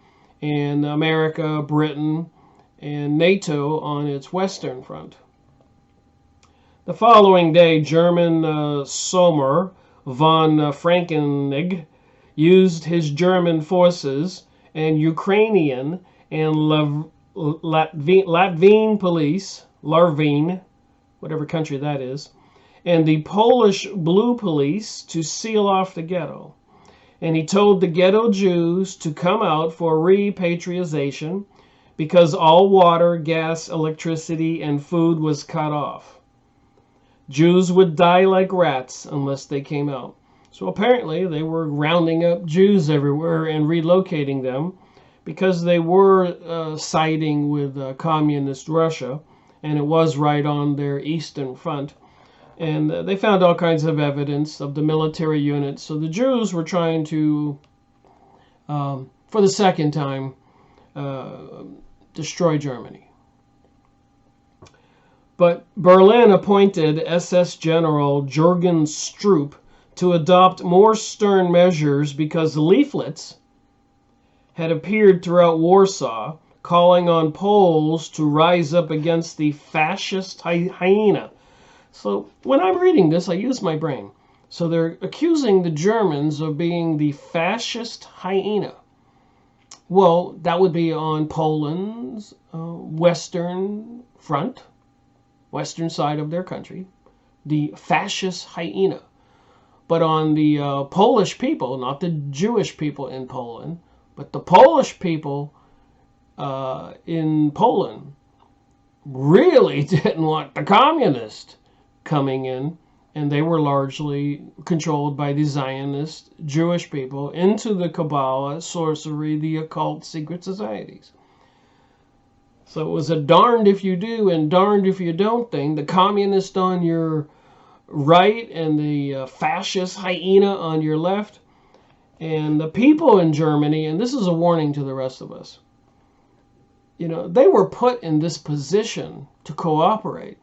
and America, Britain, and NATO on its western front. The following day, German Sommer von Frankenegg used his German forces and Ukrainian and Latvian police, Larvine, whatever country that is, and the Polish Blue Police to seal off the ghetto. And he told the ghetto Jews to come out for repatriation because all water, gas, electricity, and food was cut off. Jews would die like rats unless they came out. So apparently they were rounding up Jews everywhere and relocating them because they were siding with communist Russia, and it was right on their eastern front. And they found all kinds of evidence of the military units. So the Jews were trying to, for the second time, destroy Germany. But Berlin appointed SS General Jürgen Stroop to adopt more stern measures because leaflets had appeared throughout Warsaw calling on Poles to rise up against the fascist hyena. So when I'm reading this, I use my brain. So they're accusing the Germans of being the fascist hyena. Well, that would be on Poland's western front, western side of their country, the fascist hyena. But on the Polish people, not the Jewish people in Poland, but the Polish people in Poland really didn't want the communists coming in, and they were largely controlled by the Zionist Jewish people into the Kabbalah, sorcery, the occult, secret societies. So it was a darned if you do and darned if you don't thing. The communist on your right and the fascist hyena on your left. And the people in Germany, and this is a warning to the rest of us, you know, they were put in this position to cooperate.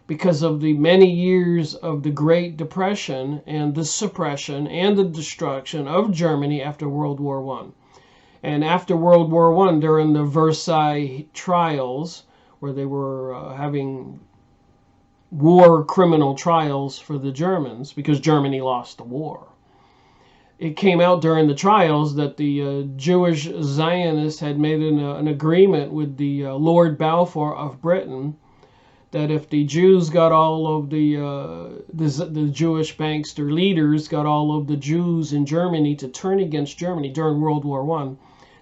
because of the many years of the Great Depression and the suppression and the destruction of Germany after World War I. And after World War I, during the Versailles trials, where they were having war criminal trials for the Germans, because Germany lost the war, it came out during the trials that the Jewish Zionists had made an agreement with the Lord Balfour of Britain that if the Jews got all of the Jewish bankster leaders got all of the Jews in Germany to turn against Germany during World War I,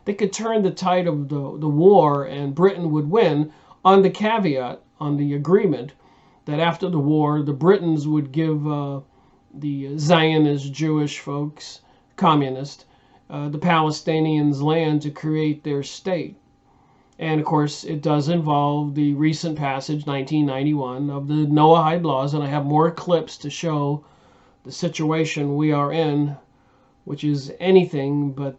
they could turn the tide of the war and Britain would win, on the caveat, on the agreement, that after the war, the Britons would give the Zionist Jewish folks, communist, the Palestinians land to create their state. And of course, it does involve the recent passage, 1991, of the Noahide laws, and I have more clips to show the situation we are in, which is anything but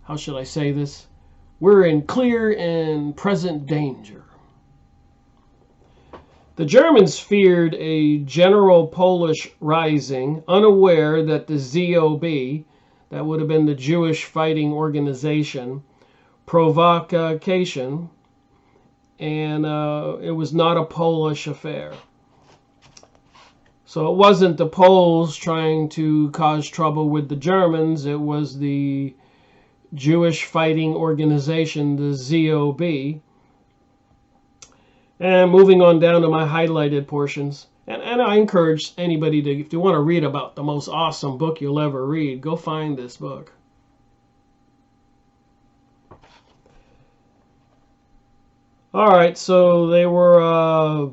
how should I say this? We're in clear and present danger. The Germans feared a general Polish rising, unaware that the ZOB, that would have been the Jewish Fighting Organization, provocation, and it was not a Polish affair. So it wasn't the Poles trying to cause trouble with the Germans, it was the Jewish Fighting Organization, the ZOB. And moving on down to my highlighted portions. And I encourage anybody to, if you want to read about the most awesome book you'll ever read, go find this book. All right, so they were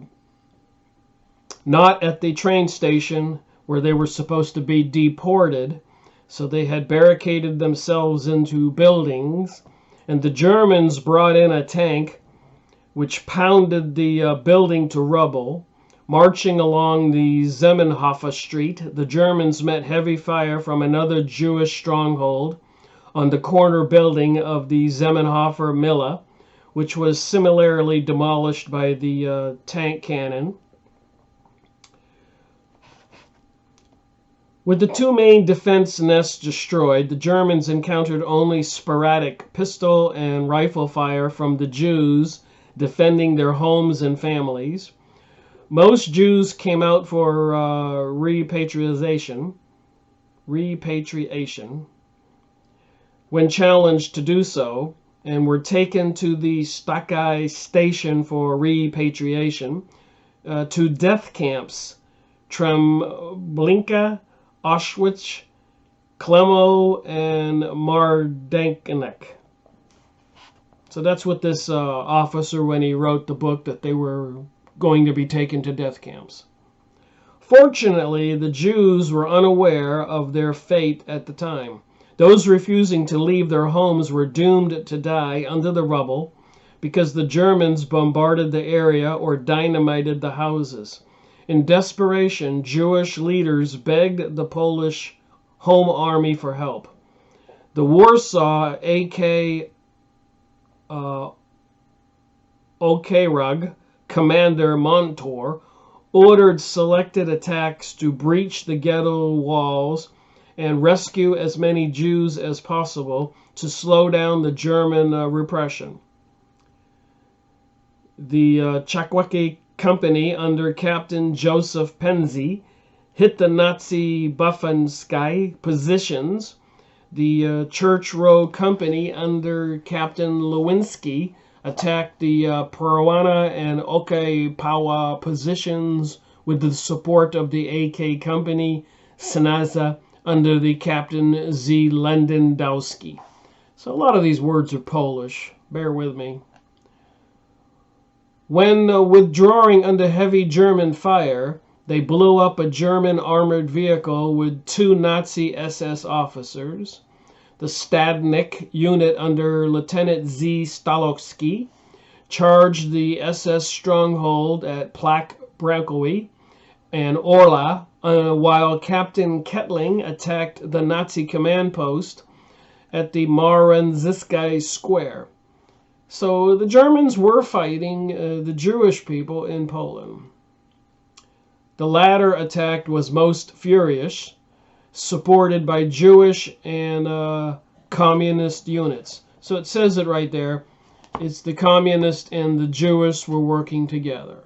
not at the train station where they were supposed to be deported. So they had barricaded themselves into buildings. And the Germans brought in a tank which pounded the building to rubble. Marching along the Zamenhof Street, the Germans met heavy fire from another Jewish stronghold on the corner building of the Zamenhofer Mille, which was similarly demolished by the tank cannon. With the two main defense nests destroyed, the Germans encountered only sporadic pistol and rifle fire from the Jews defending their homes and families. Most Jews came out for repatriation when challenged to do so, and were taken to the Stachai station for repatriation, to death camps, Treblinka, Auschwitz, Klemo, and Mardankanek. So that's what this officer, when he wrote the book, that they were going to be taken to death camps. Fortunately, the Jews were unaware of their fate at the time. Those refusing to leave their homes were doomed to die under the rubble because the Germans bombarded the area or dynamited the houses. In desperation, Jewish leaders begged the Polish Home Army for help. The Warsaw AK Okrug commander Montor ordered selected attacks to breach the ghetto walls and rescue as many Jews as possible to slow down the German repression. The Czechoslovak Company under Captain Joseph Penzi hit the Nazi Buffensky positions. The Church Row Company under Captain Lewinsky attacked the Peruana and Okapawa positions with the support of the AK Company, Sanaza, under the Captain Z. Lewandowski. So a lot of these words are Polish. Bear with me. When withdrawing under heavy German fire, they blew up a German armored vehicle with 2 Nazi SS officers. The Stadnik unit under Lieutenant Z. Stalowski charged the SS stronghold at Plak Brankowy and Orla, while Captain Kettling attacked the Nazi command post at the Maranziskai Square. So the Germans were fighting the Jewish people in Poland. The latter attack was most furious, supported by Jewish and communist units. So it says it right there. It's the communists and the Jewish were working together.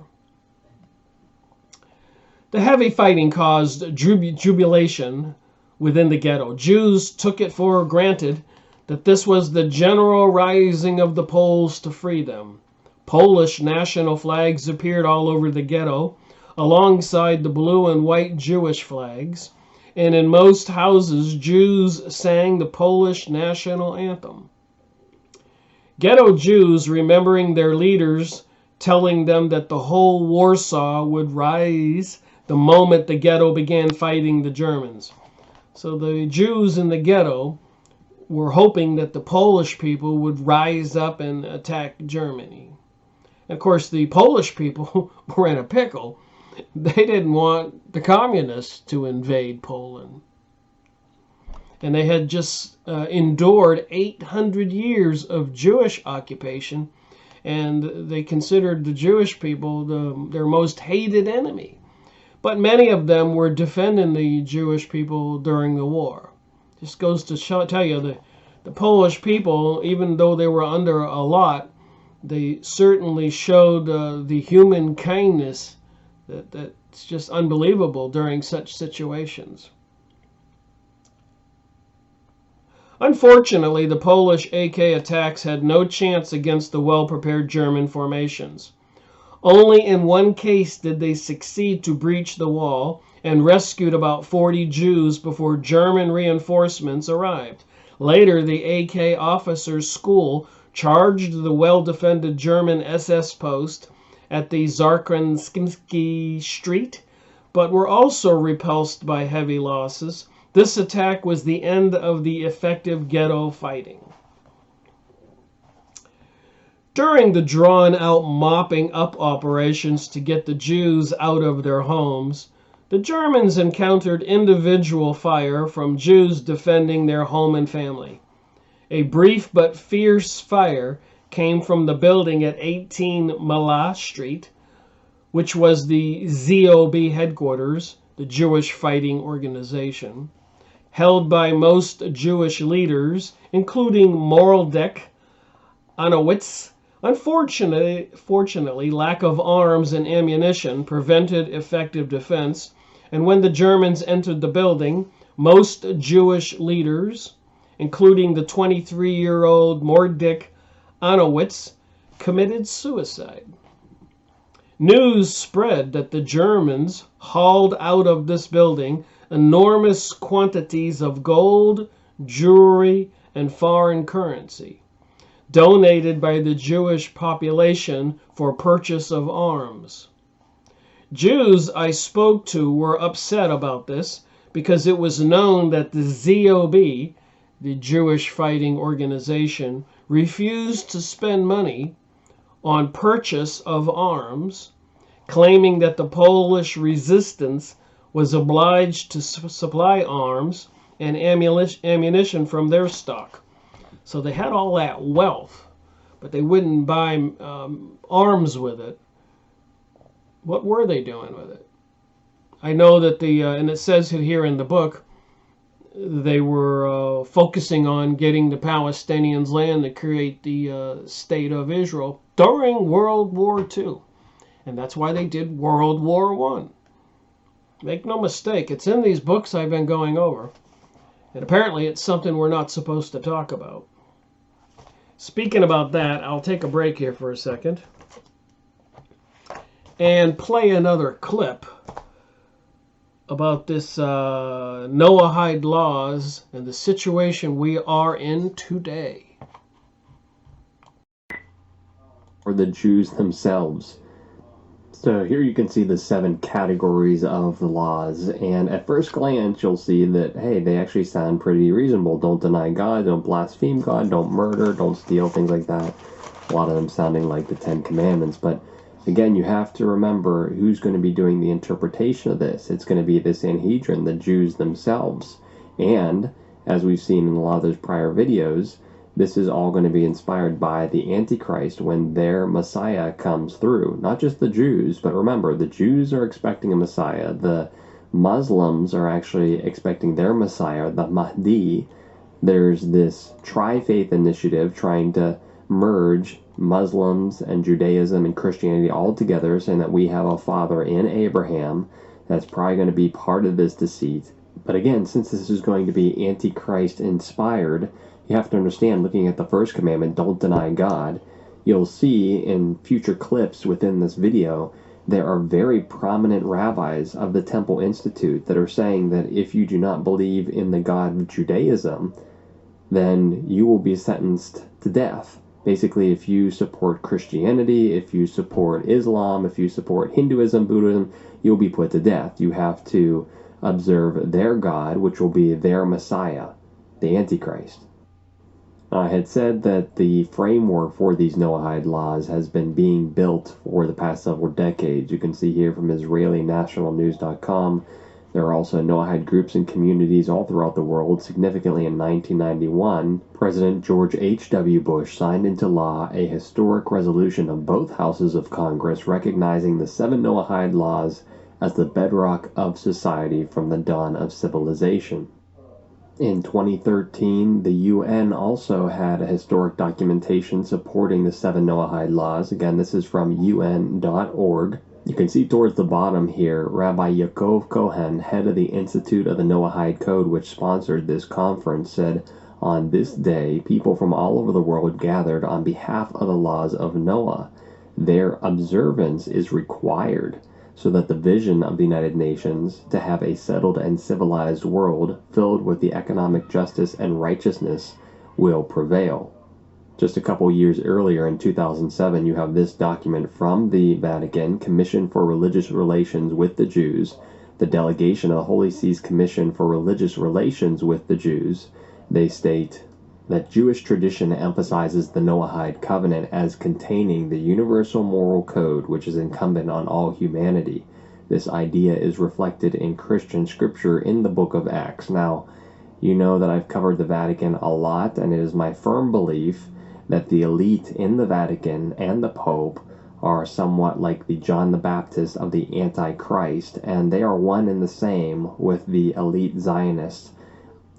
The heavy fighting caused jubilation within the ghetto. Jews took it for granted that this was the general rising of the Poles to free them. Polish national flags appeared all over the ghetto, alongside the blue and white Jewish flags, and in most houses, Jews sang the Polish national anthem. Ghetto Jews, remembering their leaders telling them that the whole Warsaw would rise the moment the ghetto began fighting the Germans. So the Jews in the ghetto were hoping that the Polish people would rise up and attack Germany. Of course, the Polish people were in a pickle. They didn't want the communists to invade Poland. And they had just endured 800 years of Jewish occupation, and they considered the Jewish people their most hated enemy. But many of them were defending the Jewish people during the war. Just goes to tell you that the Polish people, even though they were under a lot, they certainly showed the human kindness that's just unbelievable during such situations. Unfortunately, the Polish AK attacks had no chance against the well-prepared German formations. Only in one case did they succeed to breach the wall and rescued about 40 Jews before German reinforcements arrived. Later, the AK officers' school charged the well-defended German SS post at the Zarkranski Street, but were also repulsed by heavy losses. This attack was the end of the effective ghetto fighting. During the drawn-out mopping up operations to get the Jews out of their homes, the Germans encountered individual fire from Jews defending their home and family. A brief but fierce fire came from the building at 18 Mala Street, which was the ZOB headquarters, the Jewish Fighting Organization, held by most Jewish leaders, including Moraldek, Anowitz. Unfortunately, lack of arms and ammunition prevented effective defense, and when the Germans entered the building, most Jewish leaders, including the 23-year-old Mordik Anowitz, committed suicide. News spread that the Germans hauled out of this building enormous quantities of gold, jewelry, and foreign currency, donated by the Jewish population for purchase of arms. Jews I spoke to were upset about this because it was known that the ZOB, the Jewish Fighting Organization, refused to spend money on purchase of arms, claiming that the Polish resistance was obliged to supply arms and ammunition from their stock. So they had all that wealth, but they wouldn't buy arms with it. What were they doing with it? I know that and it says it here in the book, they were focusing on getting the Palestinians land to create the state of Israel during World War II. And that's why they did World War I. Make no mistake, it's in these books I've been going over. And apparently it's something we're not supposed to talk about. Speaking about that, I'll take a break here for a second and play another clip about this Noahide laws and the situation we are in today.
Or the Jews themselves. So here you can see the 7 categories of the laws, and at first glance you'll see that, hey, they actually sound pretty reasonable. Don't deny God, don't blaspheme God, don't murder, don't steal, things like that. A lot of them sounding like the 10 Commandments, but again, you have to remember who's going to be doing the interpretation of this. It's going to be the Sanhedrin, the Jews themselves. And, as we've seen in a lot of those prior videos, This is all going to be inspired by the Antichrist when their Messiah comes through. Not just the Jews, but remember, the Jews are expecting a Messiah. The Muslims are actually expecting their Messiah, the Mahdi. There's this tri-faith initiative trying to merge Muslims and Judaism and Christianity all together, saying that we have a father in Abraham. That's probably going to be part of this deceit. But again, since this is going to be Antichrist inspired, you have to understand, looking at the first commandment, don't deny God, you'll see in future clips within this video, there are very prominent rabbis of the Temple Institute that are saying that if you do not believe in the God of Judaism, then you will be sentenced to death. Basically, if you support Christianity, if you support Islam, if you support Hinduism, Buddhism, you'll be put to death. You have to observe their God, which will be their Messiah, the Antichrist. I had said that the framework for these Noahide laws has been being built for the past several decades. You can see here from IsraeliNationalNews.com. There are also Noahide groups and communities all throughout the world. Significantly, in 1991, President George H.W. Bush signed into law a historic resolution of both houses of Congress recognizing the 7 Noahide laws as the bedrock of society from the dawn of civilization. In 2013, the UN also had a historic documentation supporting the 7 Noahide laws. Again, this is from UN.org. You can see towards the bottom here, Rabbi Yaakov Cohen, head of the Institute of the Noahide Code, which sponsored this conference, said, "On this day, people from all over the world gathered on behalf of the laws of Noah. Their observance is required, so that the vision of the United Nations to have a settled and civilized world filled with the economic justice and righteousness will prevail." Just a couple years earlier, in 2007, you have this document from the Vatican, Commission for Religious Relations with the Jews, the delegation of the Holy See's Commission for Religious Relations with the Jews. They state that Jewish tradition emphasizes the Noahide covenant as containing the universal moral code which is incumbent on all humanity. This idea is reflected in Christian scripture in the book of Acts. Now, you know that I've covered the Vatican a lot, and it is my firm belief that the elite in the Vatican and the Pope are somewhat like the John the Baptist of the Antichrist, and they are one and the same with the elite Zionists.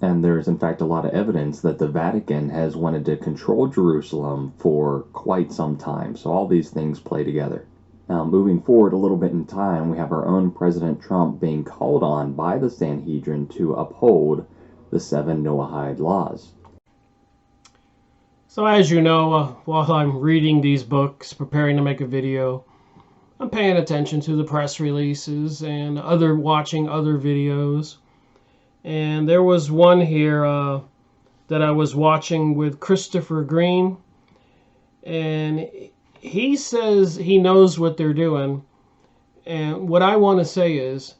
And there's in fact a lot of evidence that the Vatican has wanted to control Jerusalem for quite some time. So all these things play together. Now, moving forward a little bit in time, we have our own President Trump being called on by the Sanhedrin to uphold the 7 Noahide laws.
So as you know, while I'm reading these books, preparing to make a video, I'm paying attention to the press releases and watching other videos. And there was one here that I was watching with Christopher Green, and he says he knows what they're doing. And what I want to say is,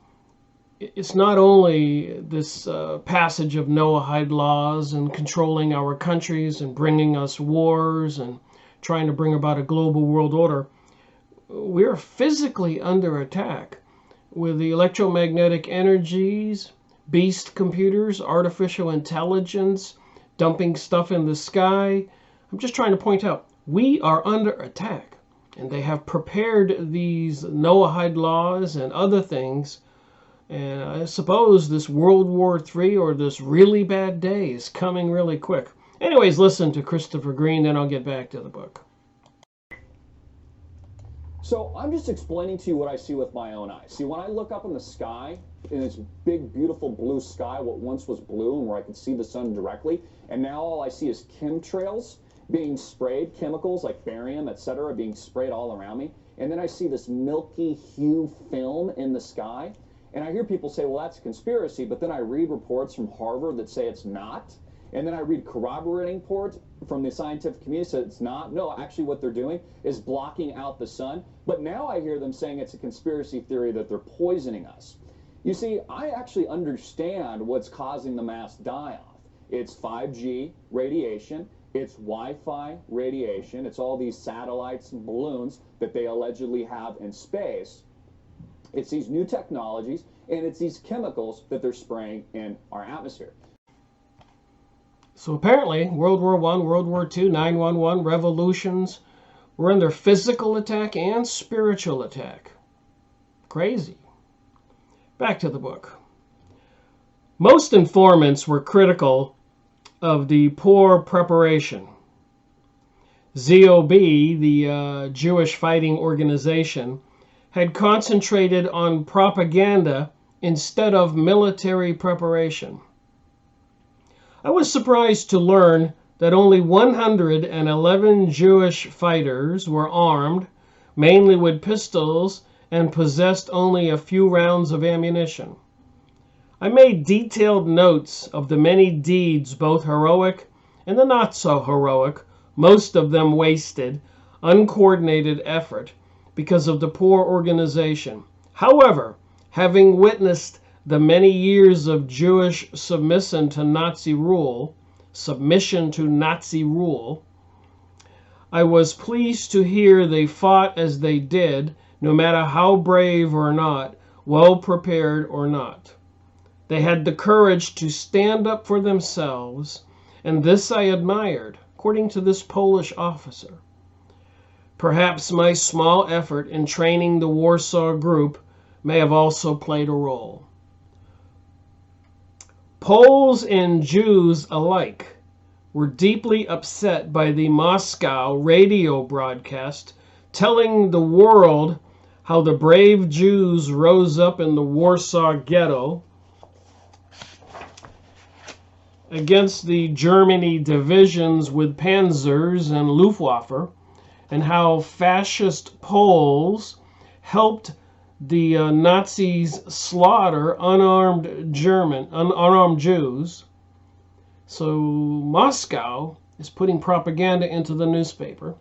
it's not only this passage of Noahide laws and controlling our countries and bringing us wars and trying to bring about a global world order. We're physically under attack with the electromagnetic energies, beast computers, artificial intelligence, dumping stuff in the sky. I'm just trying to point out, we are under attack. And they have prepared these Noahide laws and other things. And I suppose this World War III or this really bad day is coming really quick. Anyways, listen to Christopher Green, then I'll get back to the book.
So I'm just explaining to you what I see with my own eyes. See, when I look up in the sky, in this big, beautiful blue sky, what once was blue and where I could see the sun directly, and now all I see is chemtrails being sprayed, chemicals like barium, etc., being sprayed all around me. And then I see this milky hue film in the sky. And I hear people say, well, that's a conspiracy, but then I read reports from Harvard that say it's not. And then I read corroborating reports from the scientific community that it's not. No, actually what they're doing is blocking out the sun. But now I hear them saying it's a conspiracy theory that they're poisoning us. You see, I actually understand what's causing the mass die-off. It's 5G radiation. It's Wi-Fi radiation. It's all these satellites and balloons that they allegedly have in space. It's these new technologies, and it's these chemicals that they're spraying in our atmosphere.
So apparently, World War I, World War II, 9/11, revolutions were under physical attack and spiritual attack. Crazy. Back to the book. Most informants were critical of the poor preparation. ZOB, the Jewish fighting organization, had concentrated on propaganda instead of military preparation. I was surprised to learn that only 111 Jewish fighters were armed, mainly with pistols, and possessed only a few rounds of ammunition. I made detailed notes of the many deeds, both heroic and the not so heroic, most of them wasted, uncoordinated effort because of the poor organization. However, having witnessed the many years of Jewish submission to Nazi rule, I was pleased to hear they fought as they did, no matter how brave or not, well prepared or not. They had the courage to stand up for themselves, and this I admired, according to this Polish officer. Perhaps my small effort in training the Warsaw Group may have also played a role. Poles and Jews alike were deeply upset by the Moscow radio broadcast telling the world how the brave Jews rose up in the Warsaw Ghetto against the Germany divisions with panzers and Luftwaffe, and how fascist Poles helped the Nazis slaughter unarmed Jews. So Moscow is putting propaganda into the newspaper,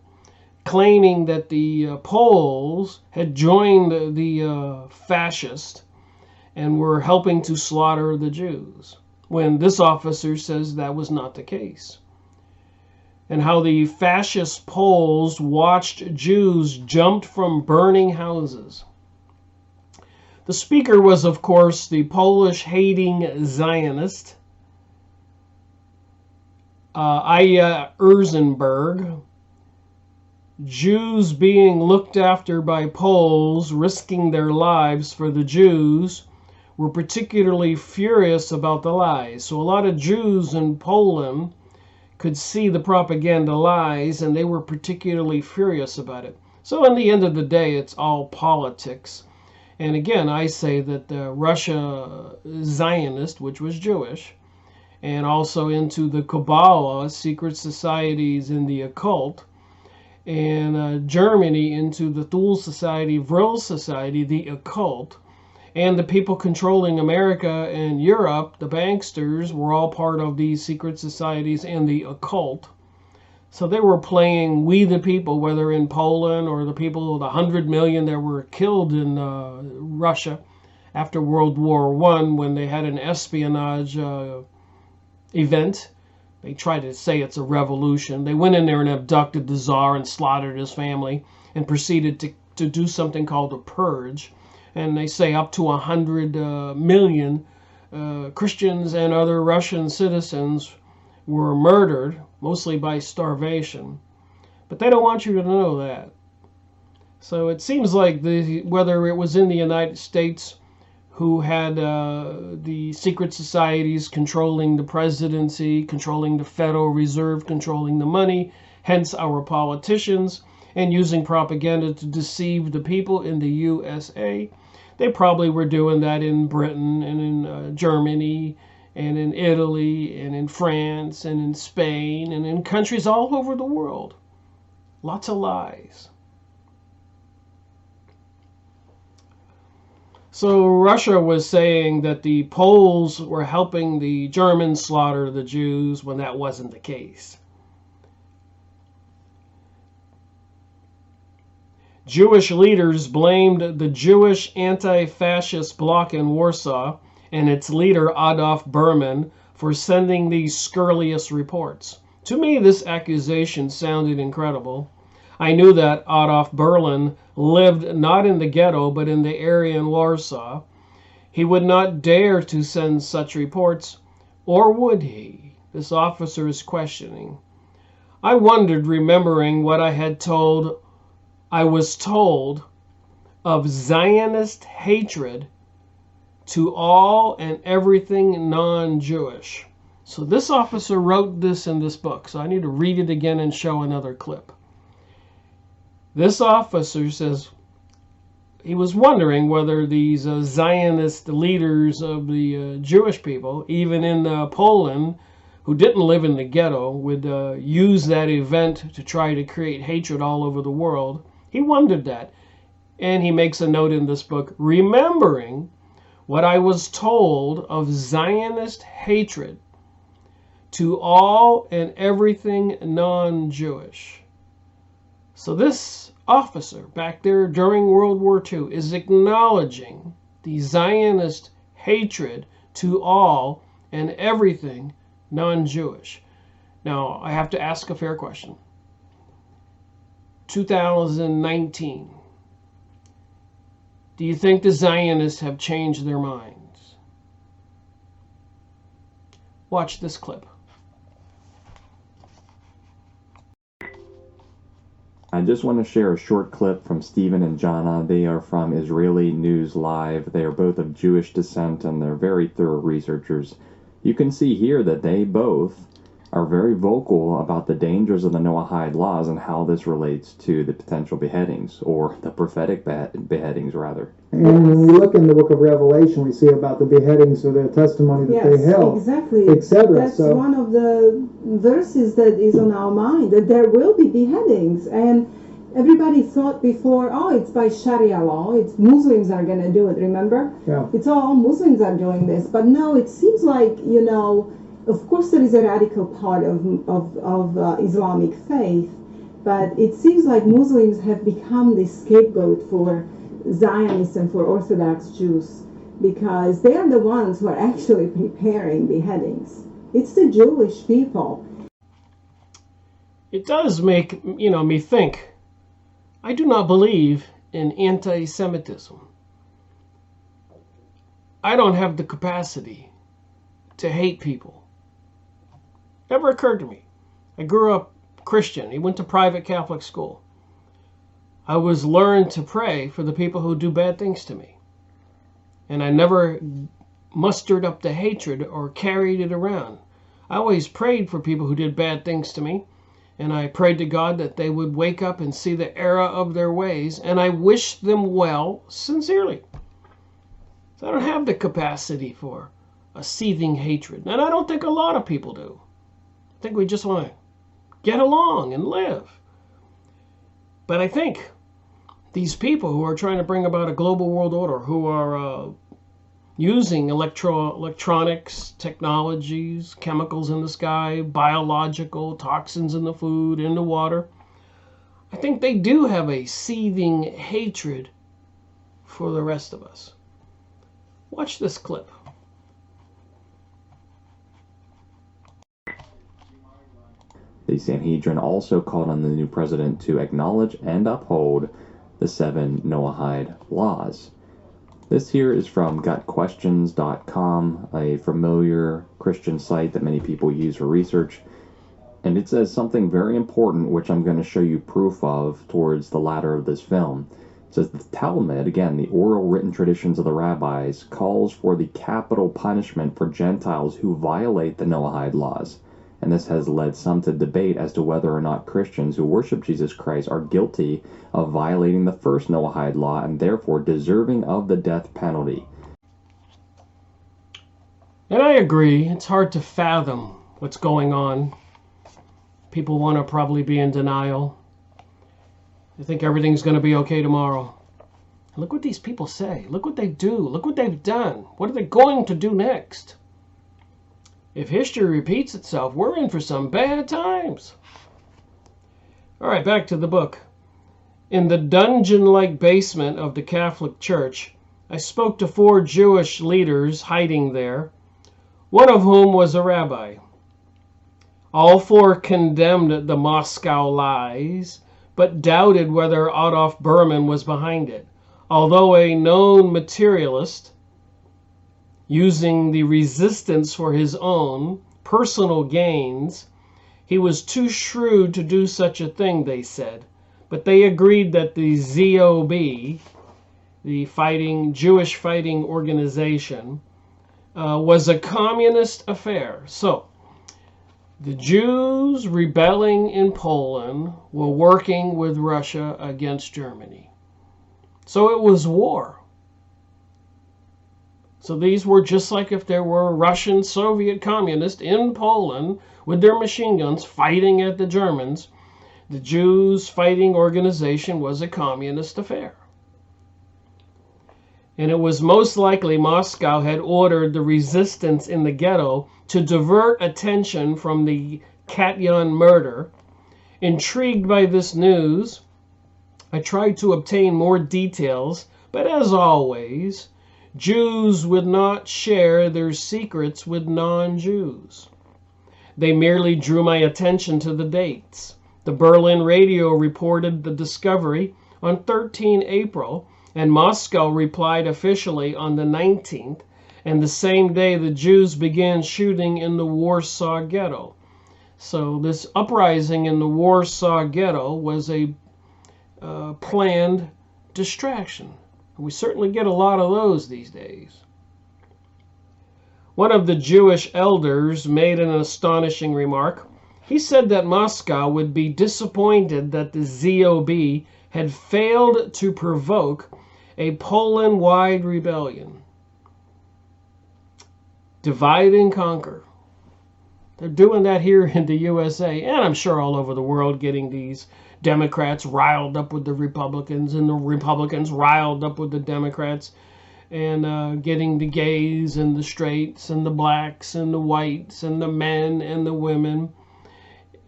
claiming that the Poles had joined the fascists and were helping to slaughter the Jews, when this officer says that was not the case. And how the fascist Poles watched Jews jumped from burning houses. The speaker was, of course, the Polish-hating Zionist, Aya Erzenberg. Jews being looked after by Poles, risking their lives for the Jews, were particularly furious about the lies. So a lot of Jews in Poland could see the propaganda lies, and they were particularly furious about it. So in the end of the day, it's all politics. And again, I say that the Russia Zionist, which was Jewish, and also into the Kabbalah, secret societies in the occult, and Germany into the Thule Society, Vril Society, the occult, and the people controlling America and Europe, the banksters, were all part of these secret societies and the occult. So they were playing we the people, whether in Poland or the people, the 100 million that were killed in Russia after World War I, when they had an espionage event. They tried to say it's a revolution. They went in there and abducted the Tsar and slaughtered his family and proceeded to do something called a purge. And they say up to 100 million Christians and other Russian citizens were murdered, mostly by starvation. But they don't want you to know that. So it seems like whether it was in the United States, who had the secret societies controlling the presidency, controlling the Federal Reserve, controlling the money, hence our politicians, and using propaganda to deceive the people in the USA. They probably were doing that in Britain and in Germany and in Italy and in France and in Spain and in countries all over the world. Lots of lies. So Russia was saying that the Poles were helping the Germans slaughter the Jews when that wasn't the case. Jewish leaders blamed the Jewish anti-fascist bloc in Warsaw and its leader Adolf Berman for sending these scurrilous reports. To me, this accusation sounded incredible. I knew that Adolf Berlin lived not in the ghetto, but in the area in Warsaw. He would not dare to send such reports, or would he? This officer is questioning. I wondered, remembering what I was told of Zionist hatred to all and everything non-Jewish. So this officer wrote this in this book, so I need to read it again and show another clip. This officer says he was wondering whether these Zionist leaders of the Jewish people, even in Poland, who didn't live in the ghetto, would use that event to try to create hatred all over the world. He wondered that. And he makes a note in this book, remembering what I was told of Zionist hatred to all and everything non-Jewish. So this officer back there during World War II is acknowledging the Zionist hatred to all and everything non-Jewish. Now, I have to ask a fair question. 2019. Do you think the Zionists have changed their minds? Watch this clip.
I just want to share a short clip from Stephen and Jana. They are from Israeli News Live. They are both of Jewish descent and they're very thorough researchers. You can see here that they both are very vocal about the dangers of the Noahide laws and how this relates to the potential beheadings, or the prophetic beheadings, rather.
And when we look in the book of Revelation, we see about the beheadings or the testimony that they held,
exactly,
etc.
That's one of the verses that is on our mind, that there will be beheadings. And everybody thought before, oh, it's by Sharia law, it's Muslims are going to do it, remember?
Yeah.
It's all Muslims are doing this. But no, it seems like, you know, of course there is a radical part of Islamic faith, but it seems like Muslims have become the scapegoat for Zionists and for Orthodox Jews, because they are the ones who are actually preparing beheadings. It's the Jewish people.
It does make, me think. I do not believe in anti-Semitism. I don't have the capacity to hate people. Never occurred to me. I grew up Christian. He went to private Catholic school. I was learned to pray for the people who do bad things to me. And I never mustered up the hatred or carried it around. I always prayed for people who did bad things to me. And I prayed to God that they would wake up and see the error of their ways. And I wished them well sincerely. So I don't have the capacity for a seething hatred. And I don't think a lot of people do. I think we just want to get along and live. But I think these people who are trying to bring about a global world order, who are using electronics, technologies, chemicals in the sky, biological toxins in the food, in the water, I think they do have a seething hatred for the rest of us. Watch this clip.
The Sanhedrin also called on the new president to acknowledge and uphold the 7 Noahide laws. This here is from gotquestions.com, a familiar Christian site that many people use for research. And it says something very important, which I'm going to show you proof of towards the latter of this film. It says the Talmud, again, the oral written traditions of the rabbis, calls for the capital punishment for Gentiles who violate the Noahide laws. And this has led some to debate as to whether or not Christians who worship Jesus Christ are guilty of violating the first Noahide law and therefore deserving of the death penalty.
And I agree, it's hard to fathom what's going on. People want to probably be in denial. They think everything's going to be okay tomorrow. Look what these people say. Look what they do. Look what they've done. What are they going to do next? If history repeats itself, we're in for some bad times. All right, back to the book. In the dungeon-like basement of the Catholic Church, I spoke to 4 Jewish leaders hiding there, one of whom was a rabbi. All 4 condemned the Moscow lies, but doubted whether Adolf Berman was behind it. Although a known materialist, using the resistance for his own, personal gains. He was too shrewd to do such a thing, they said. But they agreed that the ZOB, the Jewish fighting organization, was a communist affair. So, the Jews rebelling in Poland were working with Russia against Germany. So it was war. So these were just like if there were Russian Soviet communists in Poland with their machine guns fighting at the Germans. The Jews fighting organization was a communist affair. And it was most likely Moscow had ordered the resistance in the ghetto to divert attention from the Katyn murder. Intrigued by this news, I tried to obtain more details, but as always, Jews would not share their secrets with non-Jews. They merely drew my attention to the dates. The Berlin radio reported the discovery on 13 April, and Moscow replied officially on the 19th, and the same day the Jews began shooting in the Warsaw Ghetto. So this uprising in the Warsaw Ghetto was a planned distraction. We certainly get a lot of those these days. One of the Jewish elders made an astonishing remark. He said that Moscow would be disappointed that the ZOB had failed to provoke a Poland-wide rebellion. Divide and conquer. They're doing that here in the USA, and I'm sure all over the world, getting these Democrats riled up with the Republicans, and the Republicans riled up with the Democrats, and getting the gays and the straights and the blacks and the whites and the men and the women.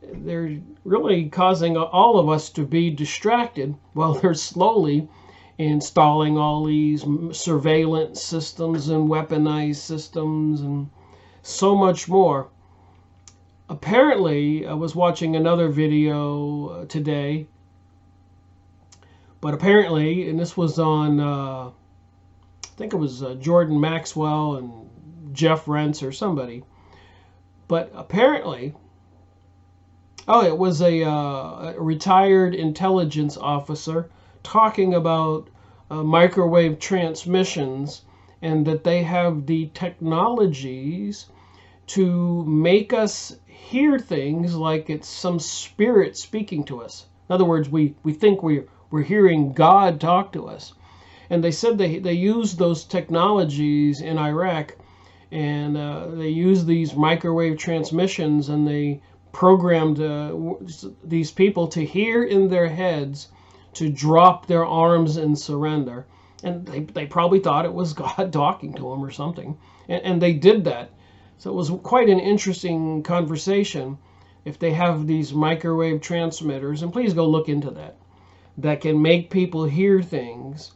They're really causing all of us to be distracted while they're slowly installing all these surveillance systems and weaponized systems and so much more. Apparently, I was watching another video today, but apparently, and this was on, I think it was Jordan Maxwell and Jeff Rentz or somebody, but apparently, it was a retired intelligence officer talking about microwave transmissions, and that they have the technologies to make us hear things like it's some spirit speaking to us. In other words, we think we're hearing God talk to us. And they said they used those technologies in Iraq, and they used these microwave transmissions, and they programmed these people to hear in their heads to drop their arms and surrender. And they probably thought it was God talking to them or something. And they did that. So it was quite an interesting conversation. If they have these microwave transmitters, and please go look into that, that can make people hear things.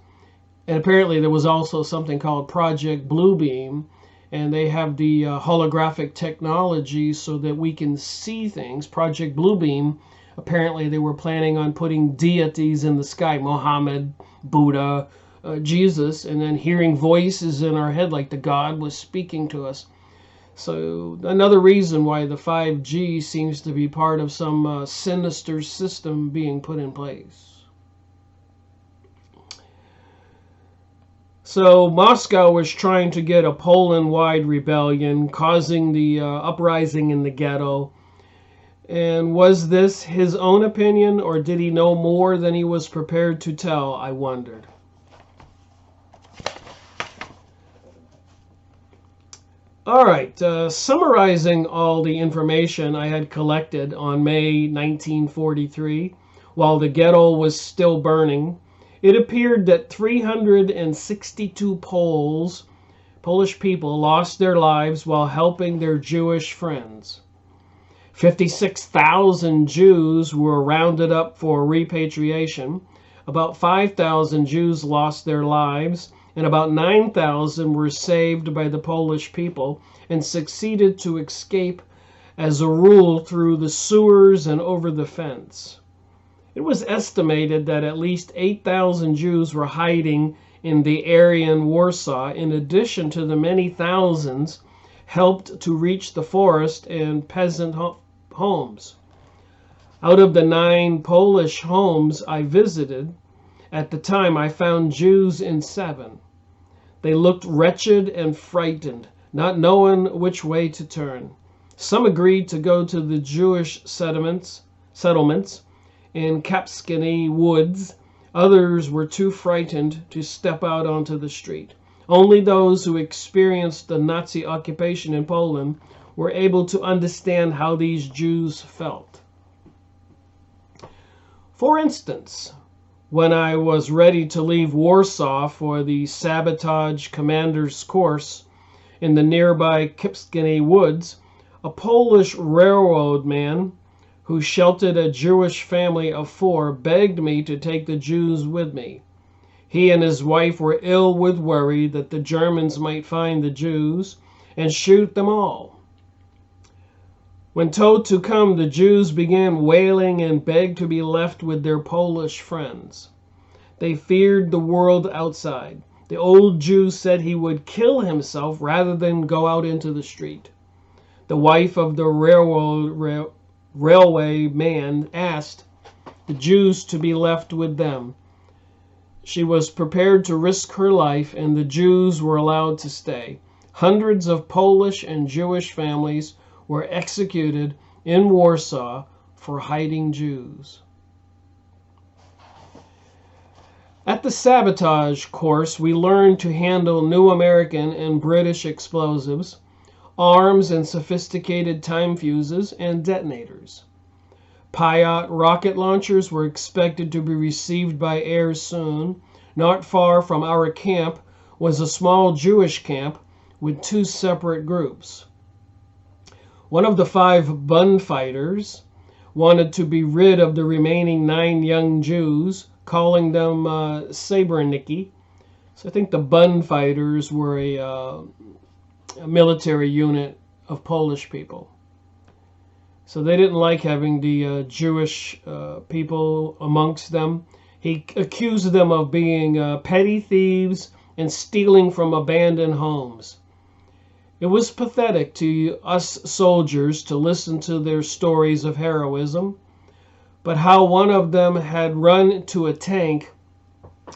And apparently there was also something called Project Bluebeam, and they have the holographic technology so that we can see things. Project Bluebeam, apparently they were planning on putting deities in the sky, Muhammad, Buddha, Jesus, and then hearing voices in our head like the God was speaking to us. So another reason why the 5G seems to be part of some sinister system being put in place. So Moscow was trying to get a Poland-wide rebellion, causing the uprising in the ghetto. And was this his own opinion, or did he know more than he was prepared to tell, I wondered. All right, summarizing all the information I had collected on May 1943, while the ghetto was still burning, it appeared that 362 Polish people lost their lives while helping their Jewish friends. 56,000 Jews were rounded up for repatriation. About 5,000 Jews lost their lives, and about 9,000 were saved by the Polish people and succeeded to escape, as a rule, through the sewers and over the fence. It was estimated that at least 8,000 Jews were hiding in the area in Warsaw, in addition to the many thousands helped to reach the forest and peasant homes. Out of the 9 Polish homes I visited, at the time I found Jews in 7. They looked wretched and frightened, not knowing which way to turn. Some agreed to go to the Jewish settlements in Kapskany woods. Others were too frightened to step out onto the street. Only those who experienced the Nazi occupation in Poland were able to understand how these Jews felt. For instance, when I was ready to leave Warsaw for the sabotage commander's course in the nearby Kapskany woods, a Polish railroad man who sheltered a Jewish family of 4 begged me to take the Jews with me. He and his wife were ill with worry that the Germans might find the Jews and shoot them all. When told to come, the Jews began wailing and begged to be left with their Polish friends. They feared the world outside. The old Jew said he would kill himself rather than go out into the street. The wife of the railway man asked the Jews to be left with them. She was prepared to risk her life, and the Jews were allowed to stay. Hundreds of Polish and Jewish families were executed in Warsaw for hiding Jews. At the sabotage course, we learned to handle new American and British explosives, arms and sophisticated time fuses, and detonators. Piot rocket launchers were expected to be received by air soon. Not far from our camp was a small Jewish camp with 2 separate groups. One of the 5 Bun fighters wanted to be rid of the remaining 9 young Jews, calling them Saberniki. So I think the Bun fighters were a military unit of Polish people. So they didn't like having the Jewish people amongst them. He accused them of being petty thieves and stealing from abandoned homes. It was pathetic to us soldiers to listen to their stories of heroism, but how one of them had run to a tank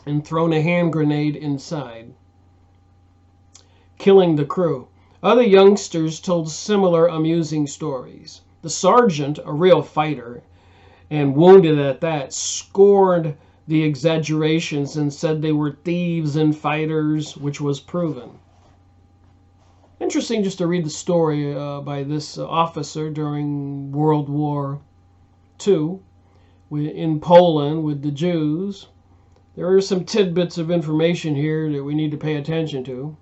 and thrown a hand grenade inside, killing the crew. Other youngsters told similar amusing stories. The sergeant, a real fighter, and wounded at that, scorned the exaggerations and said they were thieves and fighters, which was proven. Interesting just to read the story by this officer during World War II in Poland with the Jews. There are some tidbits of information here that we need to pay attention to.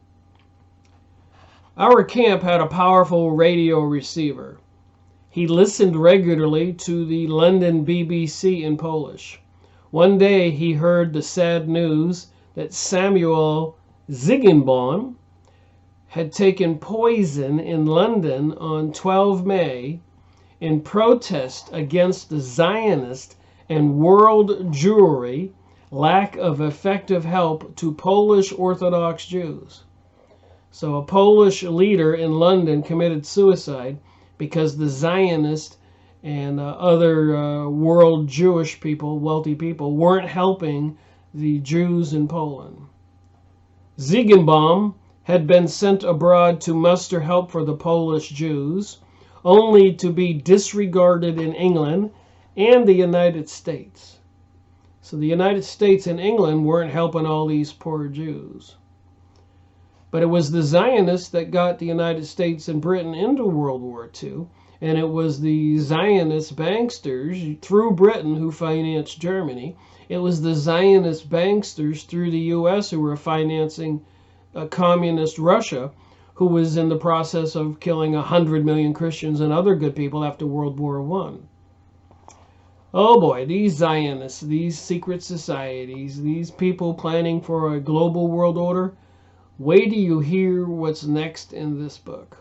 Our camp had a powerful radio receiver. He listened regularly to the London BBC in Polish. One day he heard the sad news that Samuel Ziegenbaum had taken poison in London on 12 May in protest against the Zionist and world Jewry lack of effective help to Polish Orthodox Jews. So a Polish leader in London committed suicide because the Zionist and other world Jewish people, wealthy people, weren't helping the Jews in Poland. Ziegenbaum had been sent abroad to muster help for the Polish Jews, only to be disregarded in England and the United States. So the United States and England weren't helping all these poor Jews. But it was the Zionists that got the United States and Britain into World War II, and it was the Zionist banksters through Britain who financed Germany. It was the Zionist banksters through the U.S. who were financing communist Russia, who was in the process of killing 100 million Christians and other good people after World War I. Oh boy, these Zionists, these secret societies, these people planning for a global world order. Wait till you hear what's next in this book.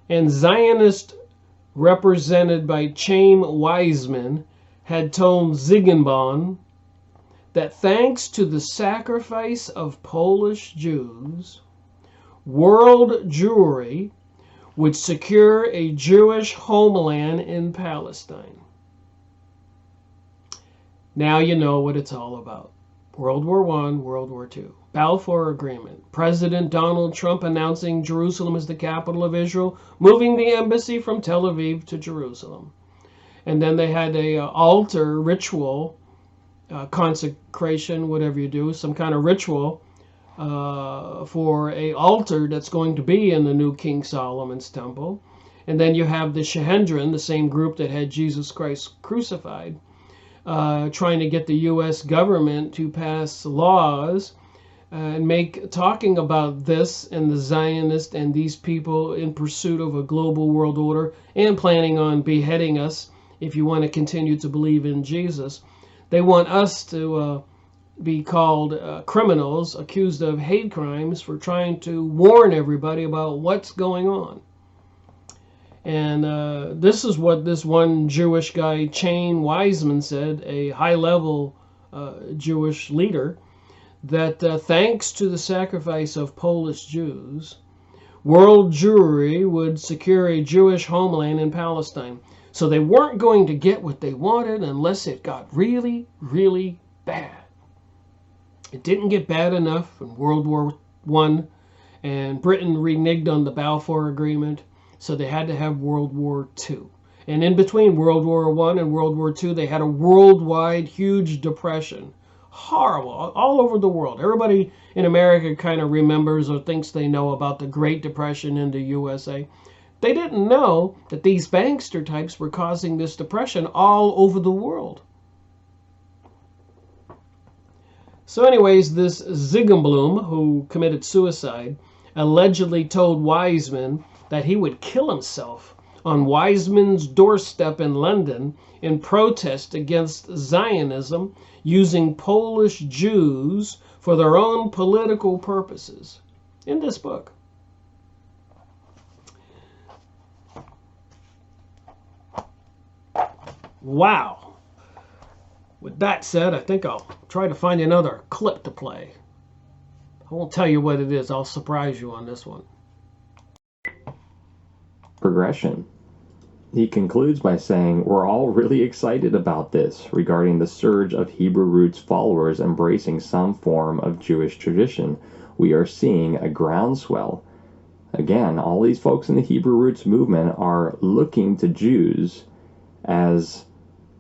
And Zionist, represented by Chaim Weizmann, had told Ziegenbaum that thanks to the sacrifice of Polish Jews, world Jewry would secure a Jewish homeland in Palestine. Now you know what it's all about. World War I, World War II. Balfour Agreement. President Donald Trump announcing Jerusalem as the capital of Israel, moving the embassy from Tel Aviv to Jerusalem. And then they had a altar ritual, consecration, whatever you do, some kind of ritual for a altar that's going to be in the new King Solomon's temple. And then you have the Sanhedrin, the same group that had Jesus Christ crucified, trying to get the U.S. government to pass laws and talking about this and the Zionists and these people in pursuit of a global world order and planning on beheading us if you want to continue to believe in Jesus. They want us to be called criminals, accused of hate crimes for trying to warn everybody about what's going on. And this is what this one Jewish guy, Chaim Weizmann, said, a high-level Jewish leader, that thanks to the sacrifice of Polish Jews, world Jewry would secure a Jewish homeland in Palestine. So they weren't going to get what they wanted unless it got really, really bad. It didn't get bad enough in World War I, and Britain reneged on the Balfour Agreement, so they had to have World War II. And in between World War I and World War II, they had a worldwide huge depression. Horrible, all over the world. Everybody in America kind of remembers or thinks they know about the Great Depression in the USA. They didn't know that these bankster types were causing this depression all over the world. So anyways, this Ziegenblum, who committed suicide, allegedly told Weizmann that he would kill himself on Weizmann's doorstep in London in protest against Zionism, using Polish Jews for their own political purposes, in this book. Wow. With that said, I think I'll try to find another clip to play. I won't tell you what it is. I'll surprise you on this one.
Progression. He concludes by saying, "We're all really excited about this regarding the surge of Hebrew roots followers embracing some form of Jewish tradition. We are seeing a groundswell." Again, all these folks in the Hebrew roots movement are looking to Jews as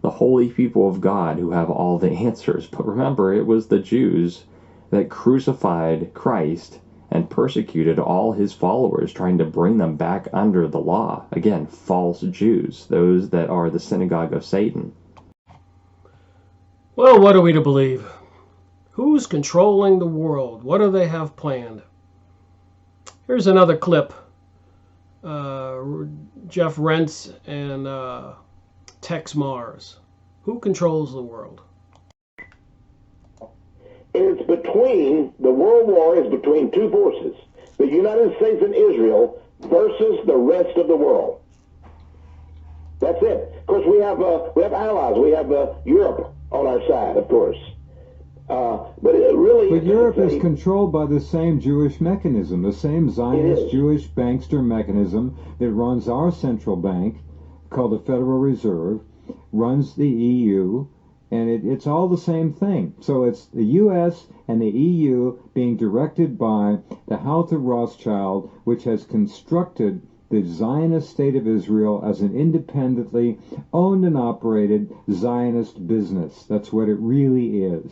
the holy people of God who have all the answers. But remember, it was the Jews that crucified Christ and persecuted all his followers, trying to bring them back under the law. Again, false Jews, those that are the synagogue of Satan.
Well, what are we to believe? Who's controlling the world? What do they have planned? Here's another clip. Jeff Rentz and Tex Mars. Who controls the world?
It's between, the world war is between two forces, the United States and Israel versus the rest of the world. That's it. Of course, we have allies. We have Europe on our side, of course. But it really...
But Europe is controlled by the same Jewish mechanism, the same Zionist Jewish bankster mechanism that runs our central bank, called the Federal Reserve, runs the EU, and it's all the same thing. So it's the U.S. and the EU being directed by the House of Rothschild, which has constructed the Zionist state of Israel as an independently owned and operated Zionist business. That's what it really is.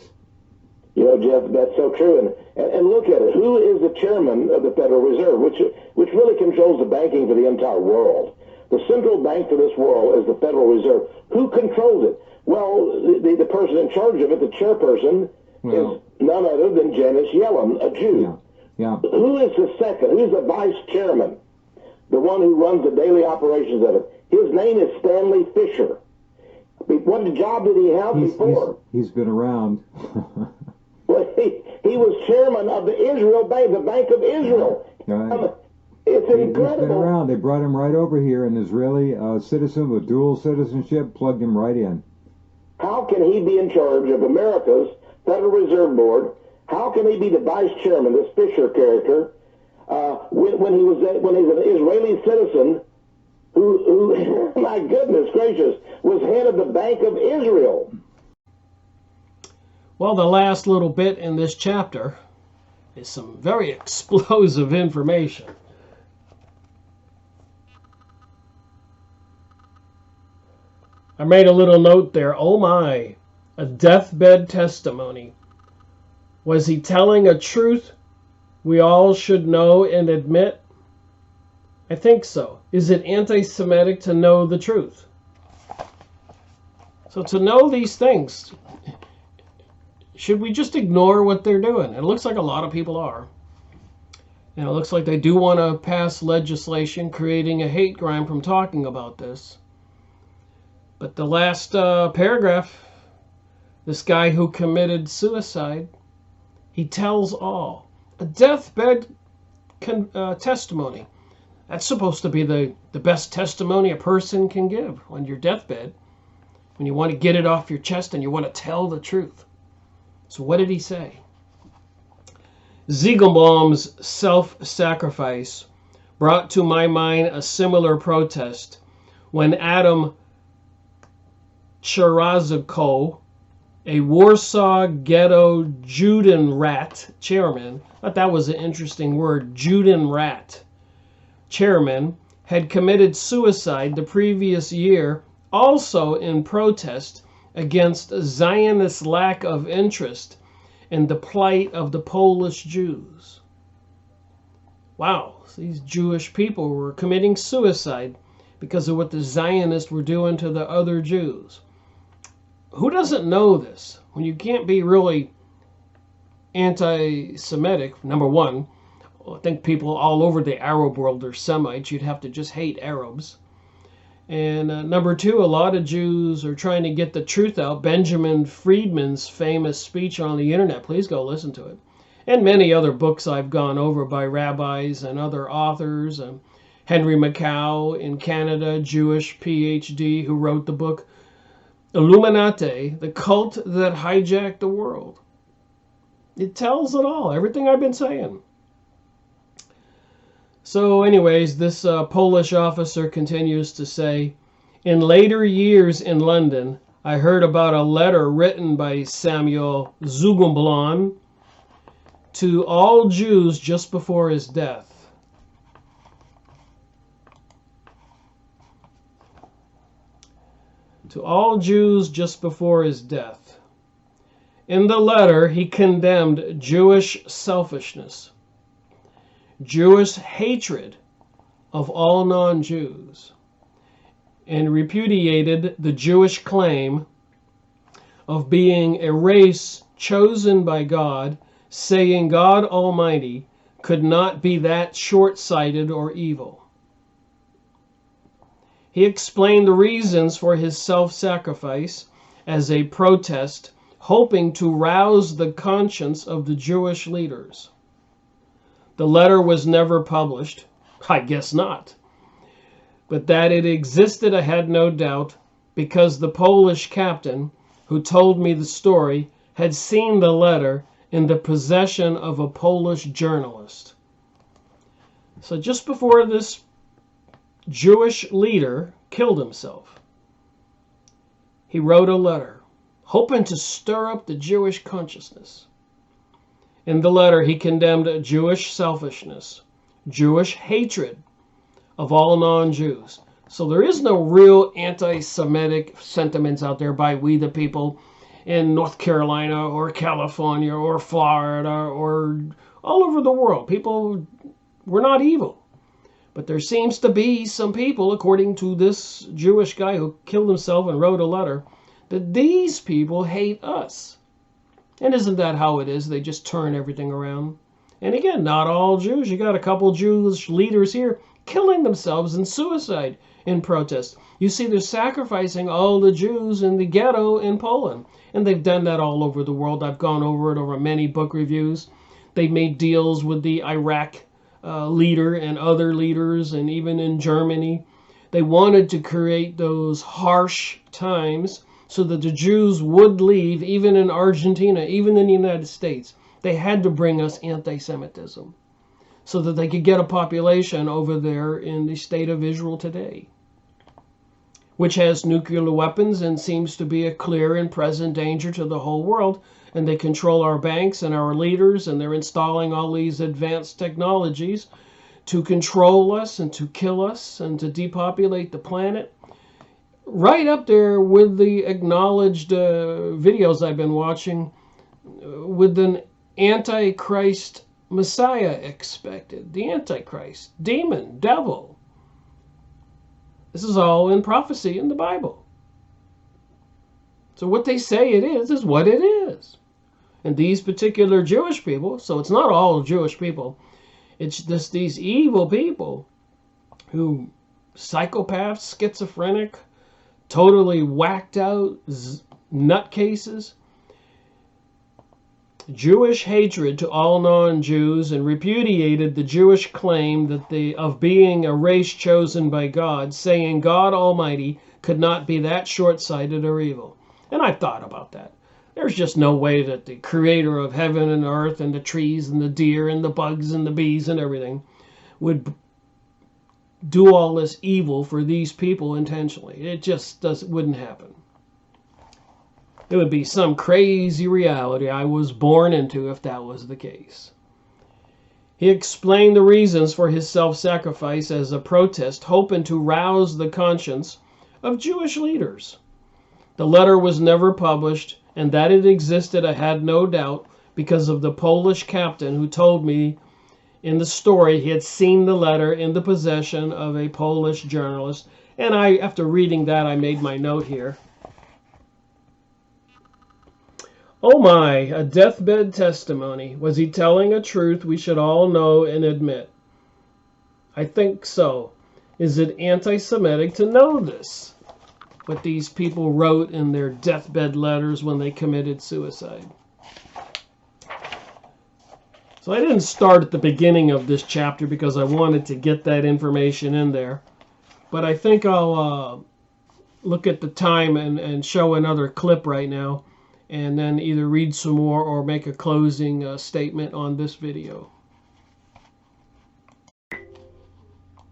You know, Jeff, that's so true. And look at it. Who is the chairman of the Federal Reserve, which really controls the banking for the entire world? The central bank for this world is the Federal Reserve. Who controls it? Well, the person in charge of it, the chairperson, is none other than Janis Yellen, a Jew.
Yeah.
Who is the second? Who's the vice chairman? The one who runs the daily operations of it. His name is Stanley Fisher. What job did he have before?
He's been around.
Well, he was chairman of the Israel Bank, the Bank of Israel.
Right.
It's incredible.
He's been around. They brought him right over here, an Israeli citizen with dual citizenship, plugged him right in.
How can he be in charge of America's Federal Reserve Board? How can he be the vice chairman, this Fisher character, when he's an Israeli citizen who my goodness gracious, was head of the Bank of Israel.
Well, the last little bit in this chapter is some very explosive information. I made a little note there. Oh my, a deathbed testimony. Was he telling a truth we all should know and admit? I think so. Is it anti-Semitic to know the truth? So to know these things, should we just ignore what they're doing? It looks like a lot of people are. And it looks like they do want to pass legislation creating a hate crime from talking about this. But the last paragraph, this guy who committed suicide, he tells all. A deathbed testimony. That's supposed to be the best testimony a person can give on your deathbed, when you want to get it off your chest and you want to tell the truth. So what did he say? Ziegelbaum's self-sacrifice brought to my mind a similar protest when Adam Charaziko, a Warsaw Ghetto Judenrat chairman, I thought that was an interesting word, Judenrat chairman, had committed suicide the previous year, also in protest against Zionist lack of interest in the plight of the Polish Jews. Wow, these Jewish people were committing suicide because of what the Zionists were doing to the other Jews. Who doesn't know this? When you can't be really anti-Semitic, number one, I think people all over the Arab world are Semites. You'd have to just hate Arabs. And number two, a lot of Jews are trying to get the truth out. Benjamin Friedman's famous speech on the internet, please go listen to it. And many other books I've gone over by rabbis and other authors. Henry Macow in Canada, Jewish PhD, who wrote the book Illuminati, the cult that hijacked the world. It tells it all, everything I've been saying. So anyways, this Polish officer continues to say, in later years in London, I heard about a letter written by Samuel Ziegelbaum to all Jews just before his death. To all Jews just before his death. In the letter, he condemned Jewish selfishness, Jewish hatred of all non-Jews, and repudiated the Jewish claim of being a race chosen by God, saying God Almighty could not be that short-sighted or evil. He explained the reasons for his self-sacrifice as a protest, hoping to rouse the conscience of the Jewish leaders. The letter was never published. I guess not. But that it existed, I had no doubt, because the Polish captain who told me the story had seen the letter in the possession of a Polish journalist. So just before this Jewish leader killed himself, he wrote a letter, hoping to stir up the Jewish consciousness. In the letter, he condemned Jewish selfishness, Jewish hatred of all non-Jews. So there is no real anti-Semitic sentiments out there by we the people in North Carolina or California or Florida or all over the world. People, we're not evil. But there seems to be some people, according to this Jewish guy who killed himself and wrote a letter, that these people hate us. And isn't that how it is? They just turn everything around. And again, not all Jews. You got a couple Jewish leaders here killing themselves in suicide in protest. You see, they're sacrificing all the Jews in the ghetto in Poland. And they've done that all over the world. I've gone over it over many book reviews. They made deals with the Iraq leader and other leaders, and even in Germany. They wanted to create those harsh times so that the Jews would leave, even in Argentina, even in the United States. They had to bring us anti-Semitism. so that they could get a population over there in the state of Israel today, which has nuclear weapons and seems to be a clear and present danger to the whole world. And they control our banks and our leaders, and they're installing all these advanced technologies to control us and to kill us and to depopulate the planet. Right up there with the acknowledged videos I've been watching with an Antichrist Messiah expected. The Antichrist, demon, devil. This is all in prophecy in the Bible. So what they say it is what it is. And these particular Jewish people, so it's not all Jewish people, it's just these evil people who, psychopaths, schizophrenic, totally whacked out nutcases, Jewish hatred to all non-Jews, and repudiated the Jewish claim that of being a race chosen by God, saying God Almighty could not be that short-sighted or evil. And I've thought about that. There's just no way that the creator of heaven and earth and the trees and the deer and the bugs and the bees and everything would do all this evil for these people intentionally. It just wouldn't happen. It would be some crazy reality I was born into if that was the case. He explained the reasons for his self-sacrifice as a protest, hoping to rouse the conscience of Jewish leaders. The letter was never published, and that it existed I had no doubt, because of the Polish captain who told me in the story he had seen the letter in the possession of a Polish journalist. And after reading that, I made my note here. Oh my, a deathbed testimony. Was he telling a truth we should all know and admit? I think so. Is it anti-Semitic to know this? What these people wrote in their deathbed letters when they committed suicide. So I didn't start at the beginning of this chapter because I wanted to get that information in there. But I think I'll look at the time and show another clip right now, and then either read some more or make a closing statement on this video.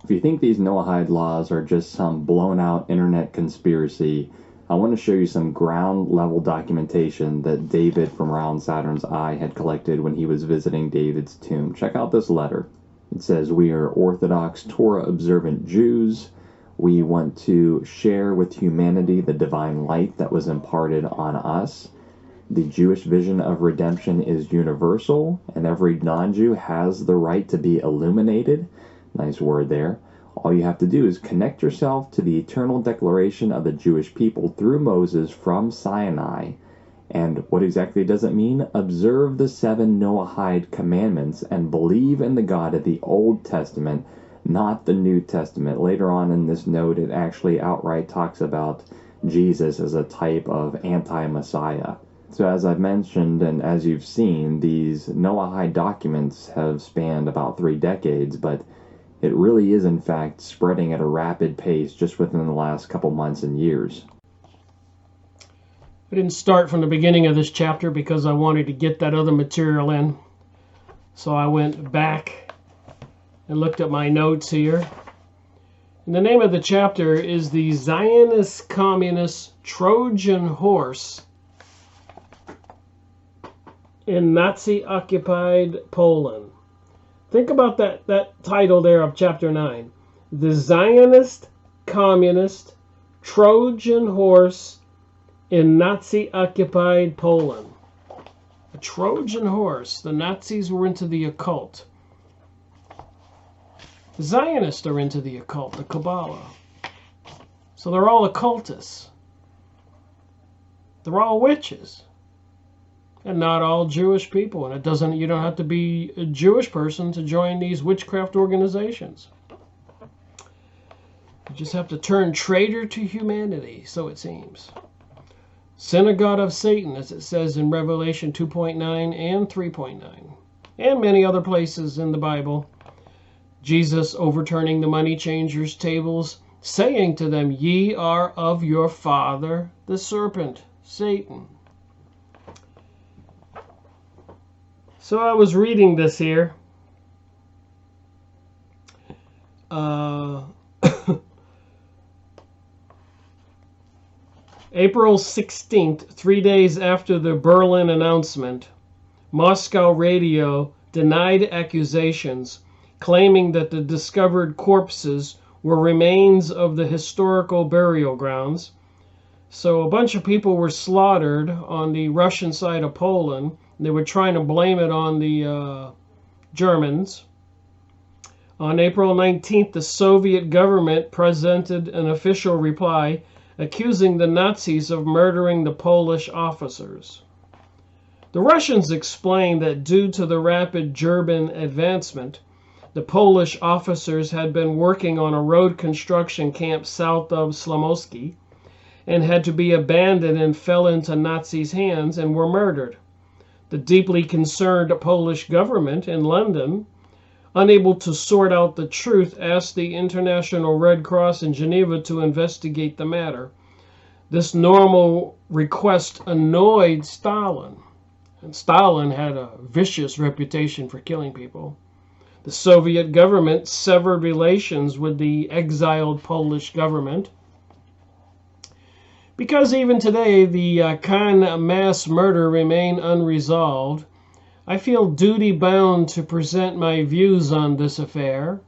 If you think these Noahide laws are just some blown-out internet conspiracy, I want to show you some ground-level documentation that David from Round Saturn's Eye had collected when he was visiting David's tomb. Check out this letter. It says, "We are Orthodox Torah-observant Jews. We want to share with humanity the divine light that was imparted on us. The Jewish vision of redemption is universal, and every non-Jew has the right to be illuminated." Nice word there. All you have to do is connect yourself to the eternal declaration of the Jewish people through Moses from Sinai. And what exactly does it mean? Observe the 7 Noahide commandments and believe in the God of the Old Testament, not the New Testament. Later on in this note, it actually outright talks about Jesus as a type of anti-Messiah. So as I've mentioned and as you've seen, these Noahide documents have spanned about 3 decades, but it really is in fact spreading at a rapid pace just within the last couple months and years.
I didn't start from the beginning of this chapter because I wanted to get that other material in. So I went back and looked at my notes here. And the name of the chapter is The Zionist Communist Trojan Horse in Nazi-occupied Poland. Think about that title there of chapter 9. The Zionist Communist Trojan Horse in Nazi-occupied Poland. A Trojan horse. The Nazis were into the occult. The Zionists are into the occult, the Kabbalah. So they're all occultists. They're all witches. And not all Jewish people. And you don't have to be a Jewish person to join these witchcraft organizations. You just have to turn traitor to humanity, so it seems. Synagogue of Satan, as it says in Revelation 2.9 and 3.9. And many other places in the Bible. Jesus overturning the money changers' tables, saying to them, "Ye are of your father, the serpent, Satan." So I was reading this here, April 16th, 3 days after the Berlin announcement, Moscow radio denied accusations, claiming that the discovered corpses were remains of the historical burial grounds. So a bunch of people were slaughtered on the Russian side of Poland. They were trying to blame it on the Germans. On April 19th, the Soviet government presented an official reply accusing the Nazis of murdering the Polish officers. The Russians explained that due to the rapid German advancement, the Polish officers had been working on a road construction camp south of Śląsk and had to be abandoned and fell into Nazis' hands and were murdered. The deeply concerned Polish government in London, unable to sort out the truth, asked the International Red Cross in Geneva to investigate the matter. This normal request annoyed Stalin, and Stalin had a vicious reputation for killing people. The Soviet government severed relations with the exiled Polish government. Because even today the Khan mass murder remain unresolved, I feel duty-bound to present my views on this affair.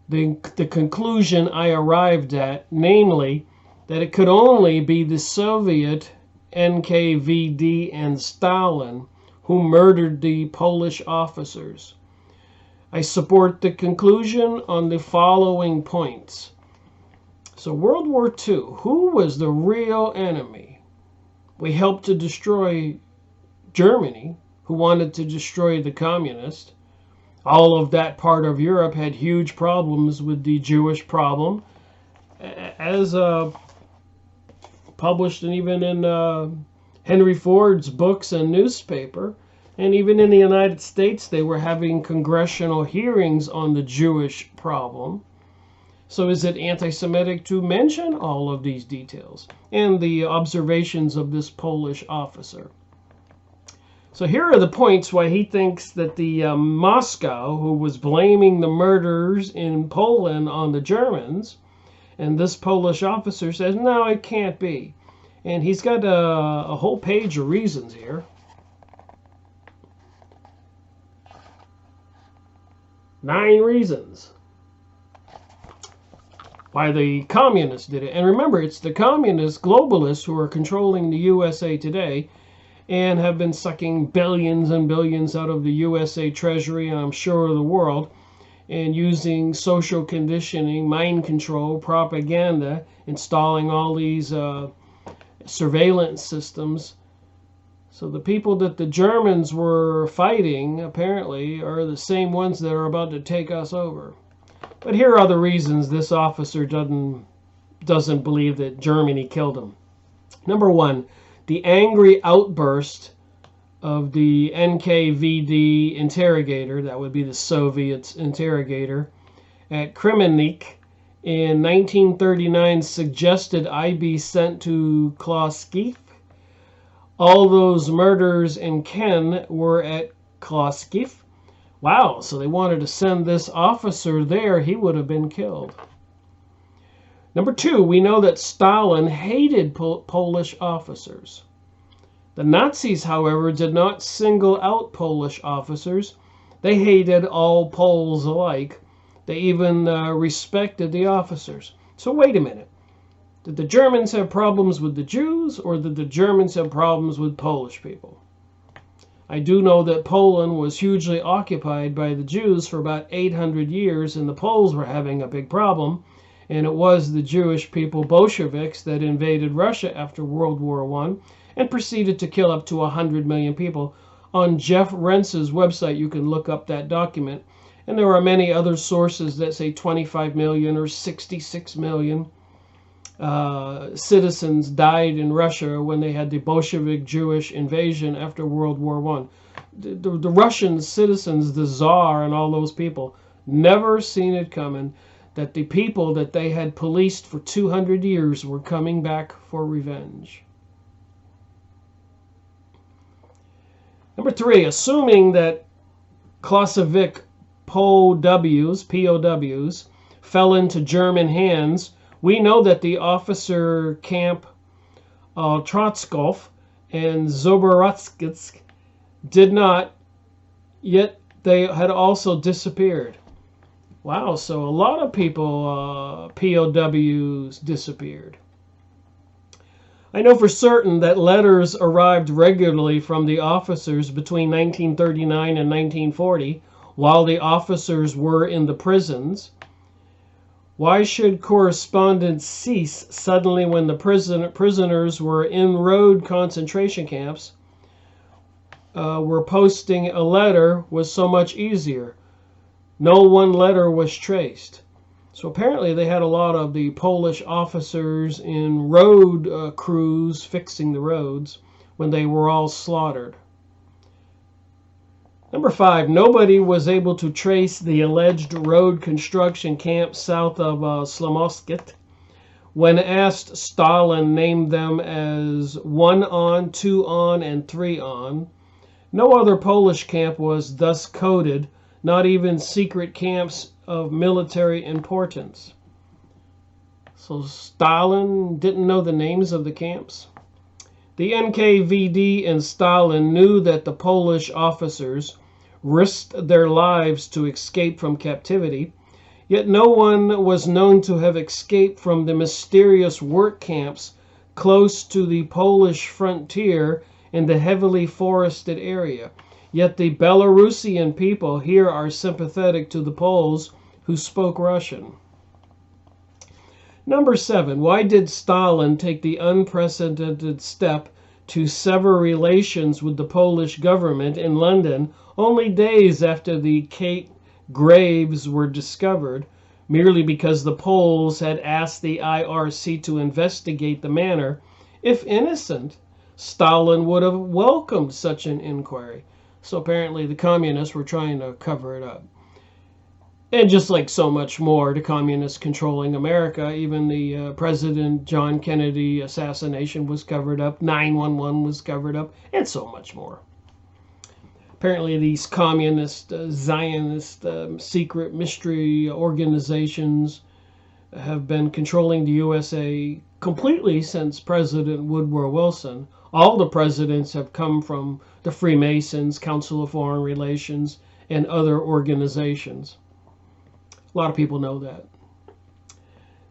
The conclusion I arrived at, namely, that it could only be the Soviet NKVD and Stalin who murdered the Polish officers. I support the conclusion on the following points. So World War II, who was the real enemy? We helped to destroy Germany, who wanted to destroy the communists. All of that part of Europe had huge problems with the Jewish problem, as published and even in Henry Ford's books and newspaper. And even in the United States, they were having congressional hearings on the Jewish problem. So is it anti-Semitic to mention all of these details and the observations of this Polish officer? So here are the points why he thinks that the Moscow, who was blaming the murders in Poland on the Germans, and this Polish officer says, no, it can't be. And he's got a whole page of reasons here. 9 reasons why the communists did it. And remember, it's the communist globalists who are controlling the USA today and have been sucking billions and billions out of the USA Treasury, and I'm sure the world, and using social conditioning, mind control, propaganda, installing all these surveillance systems. So the people that the Germans were fighting, apparently, are the same ones that are about to take us over. But here are the reasons this officer doesn't believe that Germany killed him. Number 1, the angry outburst of the NKVD interrogator, that would be the Soviet interrogator, at Kremennik in 1939 suggested I be sent to Kloskiv. All those murders in Ken were at Kloskiv. Wow, so they wanted to send this officer there. He would have been killed. Number 2, we know that Stalin hated Polish officers. The Nazis, however, did not single out Polish officers. They hated all Poles alike. They even respected the officers. So wait a minute. Did the Germans have problems with the Jews, or did the Germans have problems with Polish people? I do know that Poland was hugely occupied by the Jews for about 800 years, and the Poles were having a big problem. And it was the Jewish people, Bolsheviks, that invaded Russia after World War I and proceeded to kill up to 100 million people. On Jeff Rentz's website, you can look up that document. And there are many other sources that say 25 million or 66 million citizens died in Russia when they had the Bolshevik Jewish invasion after World War I. The Russian citizens, the Tsar and all those people, never seen it coming that the people that they had policed for 200 years were coming back for revenge. Number 3, assuming that Clausewitz POWs fell into German hands. We know that the officer camp Trotskov and Zoborodsk did not, yet they had also disappeared. Wow, so a lot of people, POWs, disappeared. I know for certain that letters arrived regularly from the officers between 1939 and 1940 while the officers were in the prisons. Why should correspondence cease suddenly when the prisoners were in road concentration camps? Where posting a letter was so much easier. No one letter was traced. So apparently they had a lot of the Polish officers in road crews fixing the roads when they were all slaughtered. Number 5, nobody was able to trace the alleged road construction camp south of Slomosket. When asked, Stalin named them as 1 on, 2 on, and 3 on. No other Polish camp was thus coded, not even secret camps of military importance. So Stalin didn't know the names of the camps. The NKVD and Stalin knew that the Polish officers risked their lives to escape from captivity, yet no one was known to have escaped from the mysterious work camps close to the Polish frontier in the heavily forested area. Yet the Belarusian people here are sympathetic to the Poles who spoke Russian. Number 7, why did Stalin take the unprecedented step to sever relations with the Polish government in London only days after the Kate graves were discovered, merely because the Poles had asked the IRC to investigate the manner? If innocent, Stalin would have welcomed such an inquiry. So apparently the communists were trying to cover it up. And just like so much more, the communists controlling America, even the President John Kennedy assassination was covered up, 9/11 was covered up, and so much more. Apparently these communist, Zionist, secret mystery organizations have been controlling the USA completely since President Woodrow Wilson. All the presidents have come from the Freemasons, Council of Foreign Relations, and other organizations. A lot of people know that.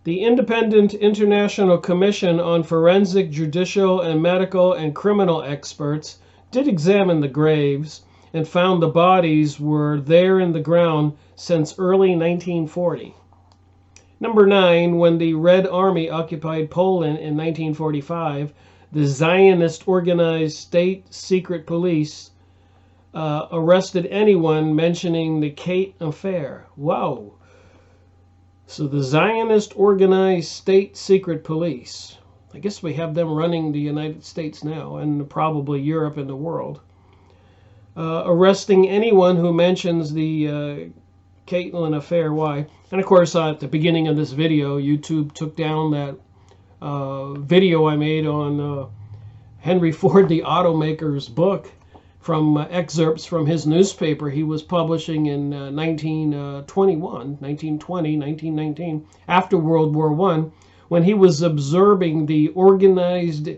The Independent International Commission on Forensic, Judicial, and Medical and Criminal Experts did examine the graves and found the bodies were there in the ground since early 1940. Number 9, when the Red Army occupied Poland in 1945, the Zionist organized state secret police arrested anyone mentioning the Kate affair. Wow. So the Zionist organized state secret police, I guess we have them running the United States now and probably Europe and the world, arresting anyone who mentions the Caitlin affair. Why? And of course, at the beginning of this video, YouTube took down that video I made on Henry Ford, the automaker's book, from excerpts from his newspaper he was publishing in 1919, after World War I, when he was observing the organized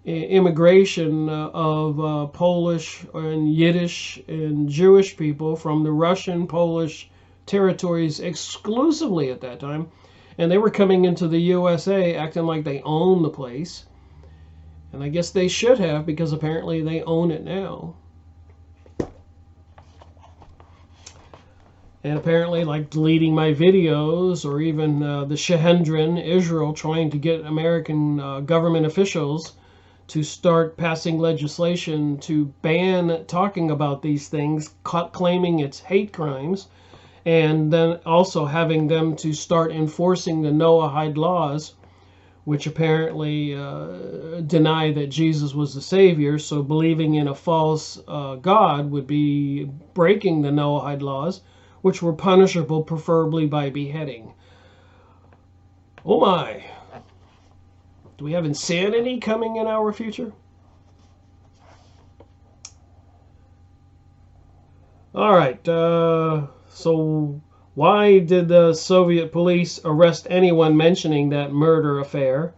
immigration of Polish and Yiddish and Jewish people from the Russian-Polish territories exclusively at that time. And they were coming into the USA acting like they owned the place. And I guess they should have, because apparently they own it now. And apparently, like deleting my videos, or even the Shehendrin, Israel, trying to get American government officials to start passing legislation to ban talking about these things, claiming it's hate crimes, and then also having them to start enforcing the Noahide laws, which apparently deny that Jesus was the Savior. So believing in a false God would be breaking the Noahide laws, which were punishable preferably by beheading. Oh my! Do we have insanity coming in our future? All right, so Why did the Soviet police arrest anyone mentioning that murder affair?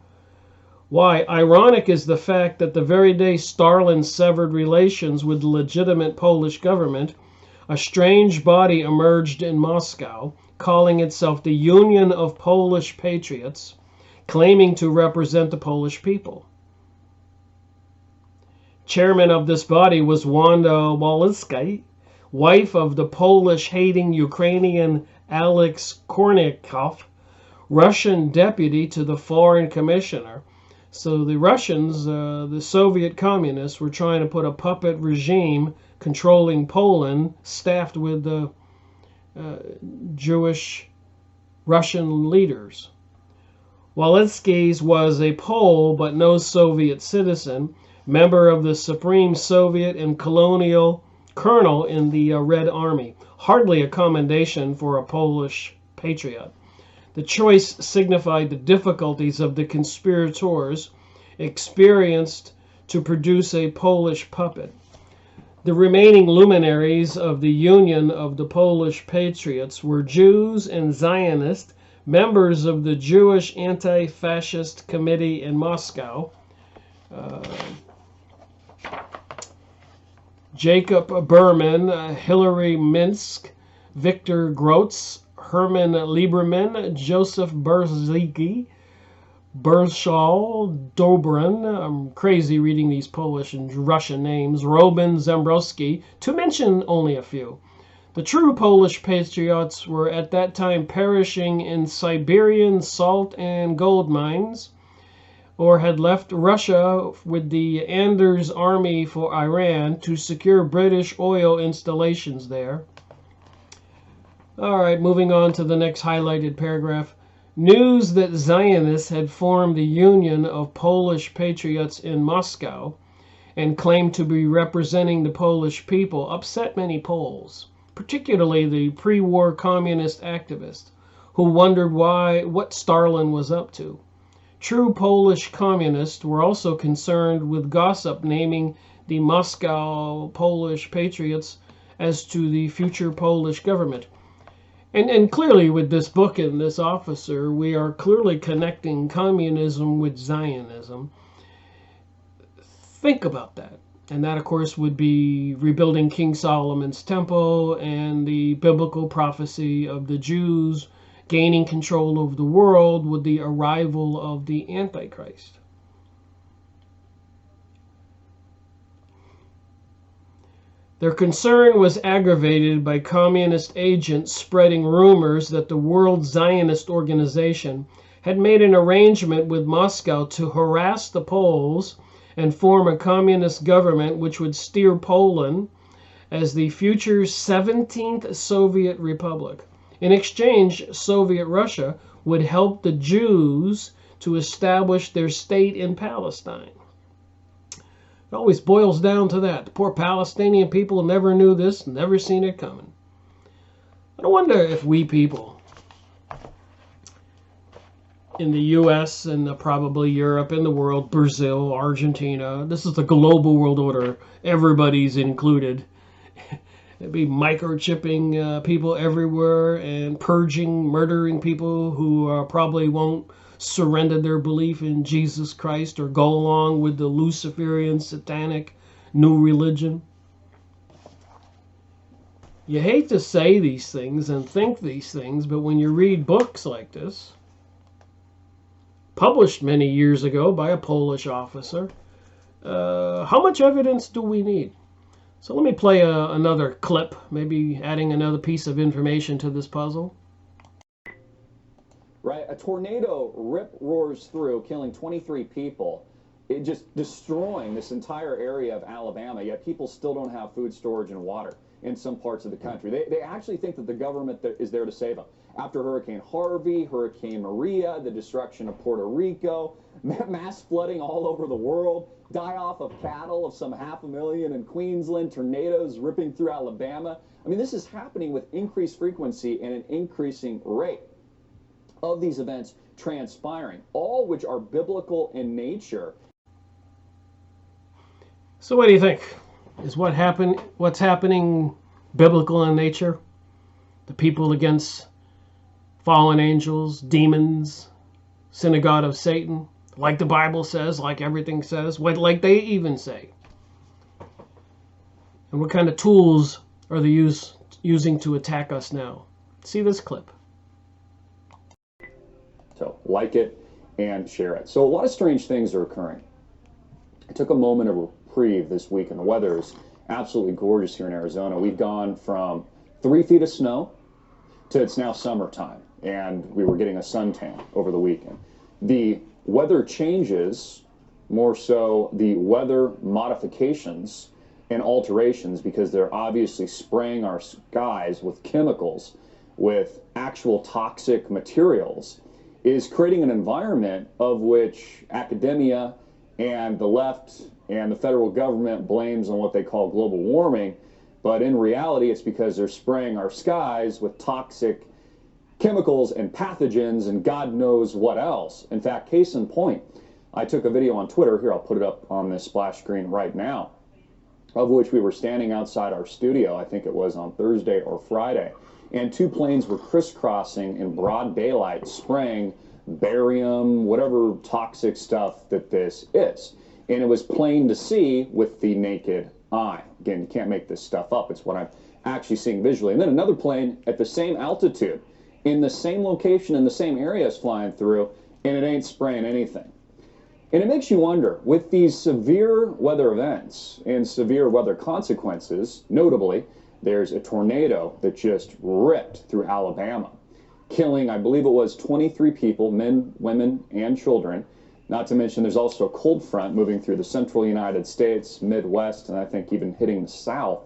Why? Ironic is the fact that the very day Stalin severed relations with the legitimate Polish government, a strange body emerged in Moscow, calling itself the Union of Polish Patriots, claiming to represent the Polish people. Chairman of this body was Wanda Walewska, wife of the Polish-hating Ukrainian Alex Kornikov, Russian deputy to the foreign commissioner. So the Russians, the Soviet communists, were trying to put a puppet regime controlling Poland, staffed with the Jewish Russian leaders. Walewski's was a Pole but no Soviet citizen, member of the Supreme Soviet and colonial colonel in the Red Army. Hardly a commendation for a Polish patriot. The choice signified the difficulties of the conspirators experienced to produce a Polish puppet. The remaining luminaries of the Union of the Polish Patriots were Jews and Zionists, members of the Jewish Anti-Fascist Committee in Moscow, Jacob Berman, Hilary Minsk, Victor Grotz, Herman Lieberman, Joseph Berzicki, Bershal Dobrin, I'm crazy reading these Polish and Russian names, Robin Zembrowski, to mention only a few. The true Polish patriots were at that time perishing in Siberian salt and gold mines, or had left Russia with the Anders army for Iran to secure British oil installations there. All right, moving on to the next highlighted paragraph. News that Zionists had formed the Union of Polish Patriots in Moscow and claimed to be representing the Polish people upset many Poles, particularly the pre-war communist activists, who wondered what Stalin was up to. True Polish communists were also concerned with gossip naming the Moscow Polish Patriots as to the future Polish government. And clearly with this book and this officer, we are clearly connecting communism with Zionism. Think about that. And that, of course, would be rebuilding King Solomon's temple and the biblical prophecy of the Jews gaining control over the world with the arrival of the Antichrist. Their concern was aggravated by communist agents spreading rumors that the World Zionist Organization had made an arrangement with Moscow to harass the Poles and form a communist government which would steer Poland as the future 17th Soviet Republic. In exchange, Soviet Russia would help the Jews to establish their state in Palestine. It always boils down to that. The poor Palestinian people never knew this, never seen it coming. I wonder if we people in the U.S. and probably Europe and the world, Brazil, Argentina, this is the global world order, everybody's included. It'd be microchipping people everywhere and purging, murdering people who probably won't surrender their belief in Jesus Christ or go along with the Luciferian, satanic new religion. You hate to say these things and think these things, but when you read books like this, published many years ago by a Polish officer, how much evidence do we need? So let me play another clip, maybe adding another piece of information to this puzzle.
Right, a tornado roars through, killing 23 people. It just destroying this entire area of Alabama, yet people still don't have food storage and water in some parts of the country. They actually think that the government is there to save them. After Hurricane Harvey, Hurricane Maria, the destruction of Puerto Rico, mass flooding all over the world, die-off of cattle of some 500,000 in Queensland, tornadoes ripping through Alabama. I mean, this is happening with increased frequency and an increasing rate of these events transpiring, all which are biblical in nature.
So what do you think? Is what's happening biblical in nature? the people against fallen angels, demons, synagogue of Satan, like the Bible says, like everything says, like they even say. And what kind of tools are they using to attack us now? See this clip.
So like it and share it. So a lot of strange things are occurring. I took a moment of reprieve this week, and the weather is absolutely gorgeous here in Arizona. We've gone from 3 feet of snow to it's now summertime, and we were getting a suntan over the weekend. The weather changes, more so the weather modifications and alterations, because they're obviously spraying our skies with chemicals, with actual toxic materials, is creating an environment of which academia and the left and the federal government blames on what they call global warming, but in reality it's because they're spraying our skies with toxic chemicals and pathogens and God knows what else. In fact, case in point, I took a video on Twitter, here I'll put it up on this splash screen right now, of which we were standing outside our studio, I think it was on Thursday or Friday, and 2 planes were crisscrossing in broad daylight, spraying barium, whatever toxic stuff that this is. And it was plain to see with the naked eye. Again, you can't make this stuff up. It's what I'm actually seeing visually. And then another plane at the same altitude, in the same location, in the same area is flying through, and it ain't spraying anything. And it makes you wonder, with these severe weather events and severe weather consequences, notably, there's a tornado that just ripped through Alabama, killing, I believe it was 23 people, men, women, and children. Not to mention there's also a cold front moving through the central United States, Midwest, and I think even hitting the South,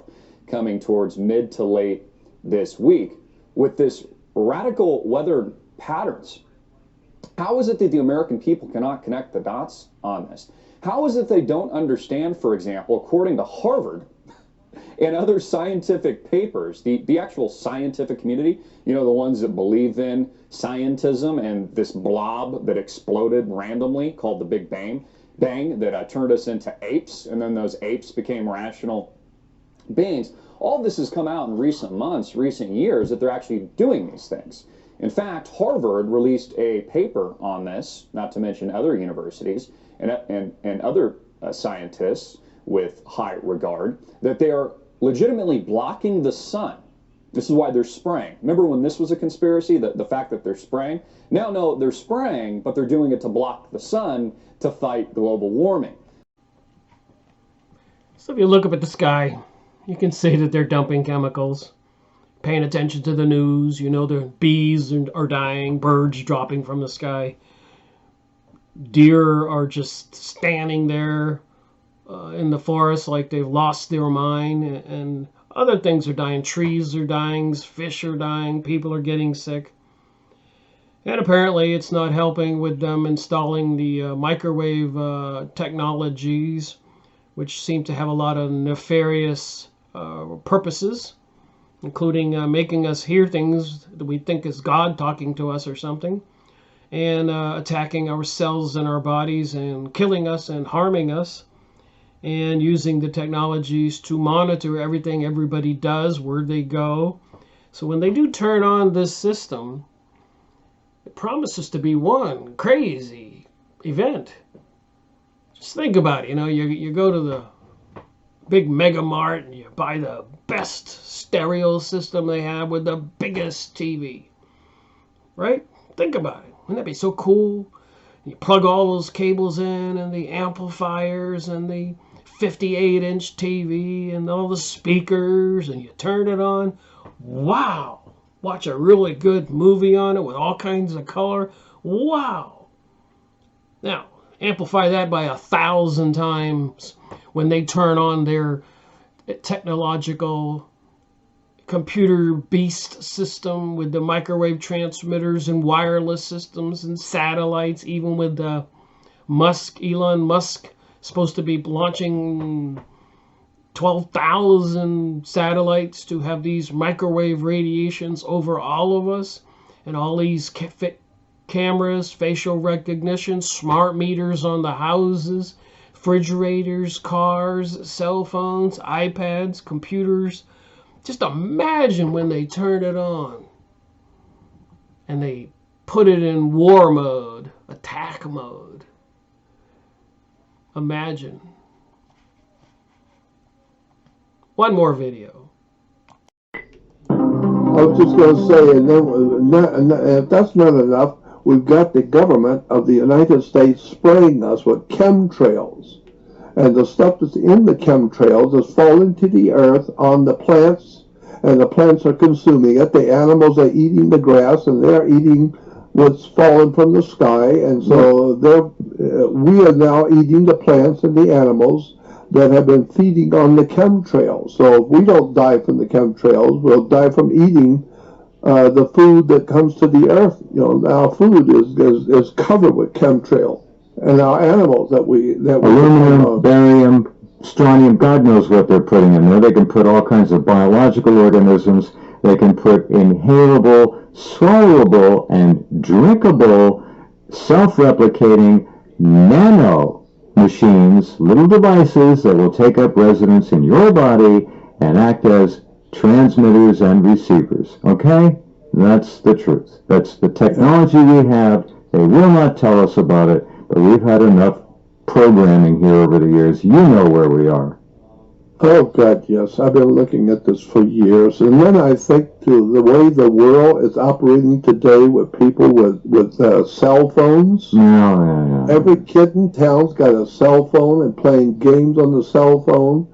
coming towards mid to late this week. With this radical weather patterns, how is it that the American people cannot connect the dots on this? How is it they don't understand, for example, according to Harvard and other scientific papers, the actual scientific community, you know, the ones that believe in scientism and this blob that exploded randomly called the Big Bang that turned us into apes, and then those apes became rational beings. All this has come out in recent months, recent years, that they're actually doing these things. In fact, Harvard released a paper on this, not to mention other universities and other scientists with high regard, that they are legitimately blocking the sun. This is why they're spraying. Remember when this was a conspiracy, the fact that they're spraying? Now, no, they're spraying, but they're doing it to block the sun to fight global warming.
So if you look up at the sky, you can see that they're dumping chemicals. Paying attention to the news, you know, the bees are dying, birds dropping from the sky. Deer are just standing there in the forest like they've lost their mind, and other things are dying. Trees are dying, fish are dying, people are getting sick. And apparently it's not helping with them installing the microwave technologies, which seem to have a lot of nefarious purposes, including making us hear things that we think is God talking to us or something, and attacking our cells in our bodies and killing us and harming us, and using the technologies to monitor everything everybody does, where they go. So when they do turn on this system, it promises to be one crazy event. Just think about it. You know, you go to the big mega mart and you buy the best stereo system they have with the biggest TV, right? Think about it. Wouldn't that be so cool? You plug all those cables in, and the amplifiers, and the 58-inch TV, and all the speakers, and you turn it on. Wow! Watch a really good movie on it with all kinds of color. Wow! Now, amplify that by 1,000 times when they turn on their technological computer beast system with the microwave transmitters and wireless systems and satellites, even with the Elon Musk supposed to be launching 12,000 satellites to have these microwave radiations over all of us, and all these cameras, facial recognition, smart meters on the houses, refrigerators, cars, cell phones, iPads, computers, Just imagine when they turn it on and they put it in war mode, attack mode. Imagine. One more video.
I was just going to say, and then if that's not enough, we've got the government of the United States spraying us with chemtrails. And the stuff that's in the chemtrails is falling to the earth on the plants, and the plants are consuming it. The animals are eating the grass, and they're eating what's fallen from the sky. And so we are now eating the plants and the animals that have been feeding on the chemtrails. So if we don't die from the chemtrails, we'll die from eating the food that comes to the earth. You know, our food is covered with chemtrail, and our animals that we
aluminum, barium, strontium, God knows what they're putting in there. They can put all kinds of biological organisms. They can put inhalable, swallowable, and drinkable, self-replicating nano machines, little devices that will take up residence in your body and act as transmitters and receivers. Okay? That's the truth. That's the technology we have. They will not tell us about it, but we've had enough programming here over the years. You know where we are.
Oh, God, yes. I've been looking at this for years. And then I think to the way the world is operating today with people with cell phones.
Yeah.
Every kid in town's got a cell phone and playing games on the cell phone.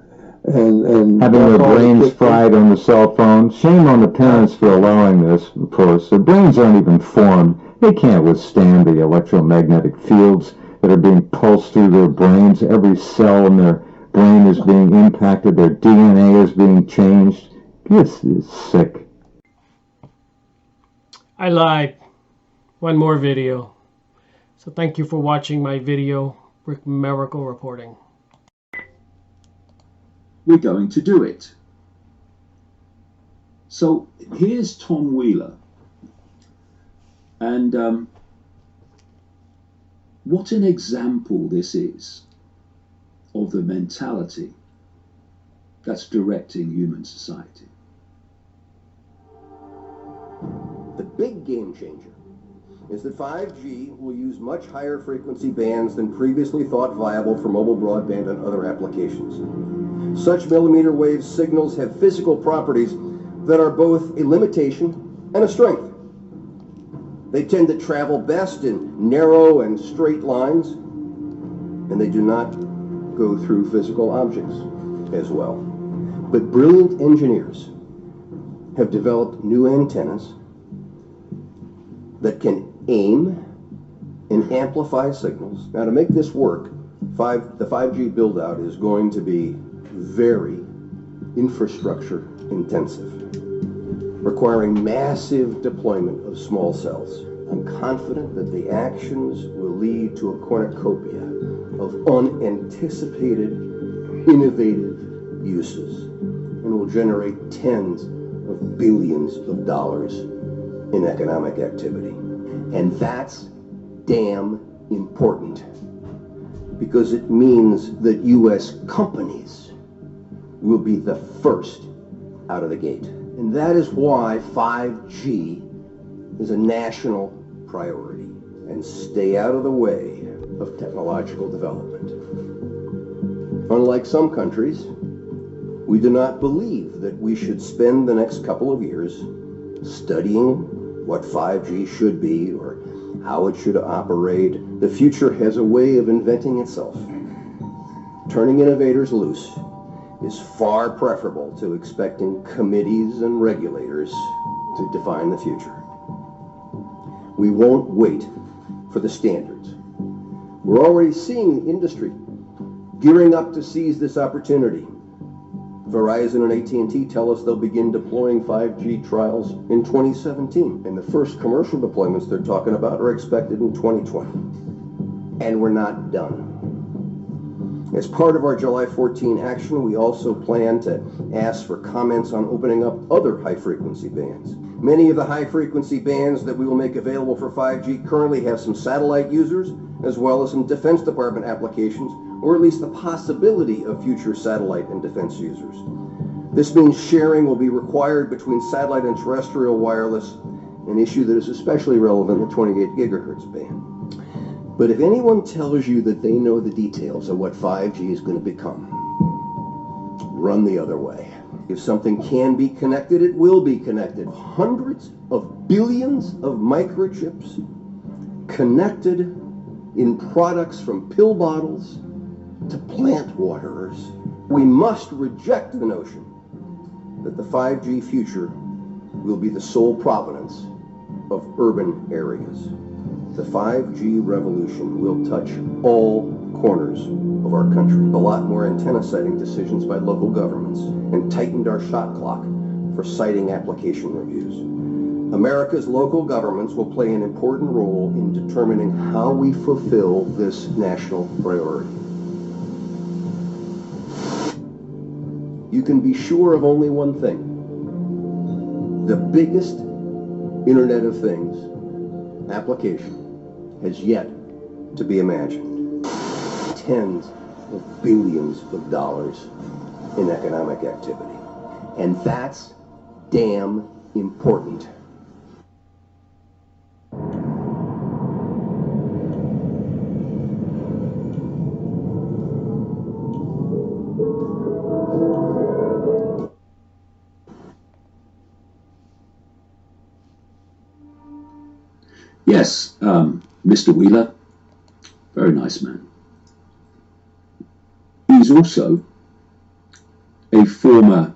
And
having their brains fried on the cell phone. Shame on the parents for allowing this, of course. Their brains aren't even formed. They can't withstand the electromagnetic fields that are being pulsed through their brains. Every cell in their brain is being impacted. Their DNA is being changed. This is sick.
I lied. One more video. So thank you for watching my video, Rick Miracle reporting.
We're going to do it. So here's Tom Wheeler. And what an example this is of the mentality that's directing human society.
The big game changer is that 5G will use much higher frequency bands than previously thought viable for mobile broadband and other applications. Such millimeter wave signals have physical properties that are both a limitation and a strength. They tend to travel best in narrow and straight lines, and they do not go through physical objects as well. But brilliant engineers have developed new antennas that can aim and amplify signals. Now, to make this work, the 5G build-out is going to be very infrastructure intensive, requiring massive deployment of small cells. I'm confident that the actions will lead to a cornucopia of unanticipated, innovative uses, and will generate tens of billions of dollars in economic activity. And that's damn important, because it means that U.S. companies will be the first out of the gate. And that is why 5G is a national priority. And stay out of the way of technological development. Unlike some countries, we do not believe that we should spend the next couple of years studying what 5G should be or how it should operate. The future has a way of inventing itself. Turning innovators loose is far preferable to expecting committees and regulators to define the future. We won't wait for the standards. We're already seeing the industry gearing up to seize this opportunity. Verizon and AT&T tell us they'll begin deploying 5G trials in 2017, and the first commercial deployments they're talking about are expected in 2020. And we're not done. As part of our July 14 action, we also plan to ask for comments on opening up other high-frequency bands. Many of the high-frequency bands that we will make available for 5G currently have some satellite users, as well as some Defense Department applications, or at least the possibility of future satellite and defense users. This means sharing will be required between satellite and terrestrial wireless, an issue that is especially relevant in the 28 gigahertz band. But if anyone tells you that they know the details of what 5G is going to become, run the other way. If something can be connected, it will be connected. Hundreds of billions of microchips connected in products from pill bottles to plant waterers. We must reject the notion that the 5G future will be the sole provenance of urban areas. The 5G revolution will touch all corners of our country. A lot more antenna siting decisions by local governments and tightened our shot clock for siting application reviews. America's local governments will play an important role in determining how we fulfill this national priority. You can be sure of only one thing. The biggest Internet of Things application has yet to be imagined. Tens of billions of dollars in economic activity. And that's damn important.
Yes, Mr. Wheeler, very nice man. He's also a former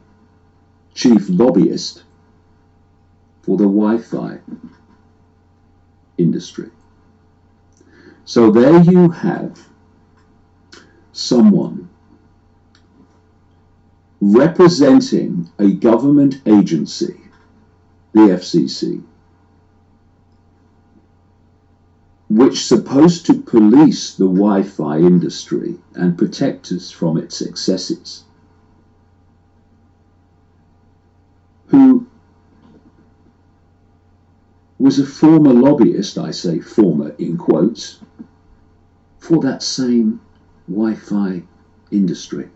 chief lobbyist for the Wi-Fi industry. So there you have someone representing a government agency, the FCC, which is supposed to police the Wi-Fi industry and protect us from its excesses, who was a former lobbyist, I say former in quotes, for that same Wi-Fi industry.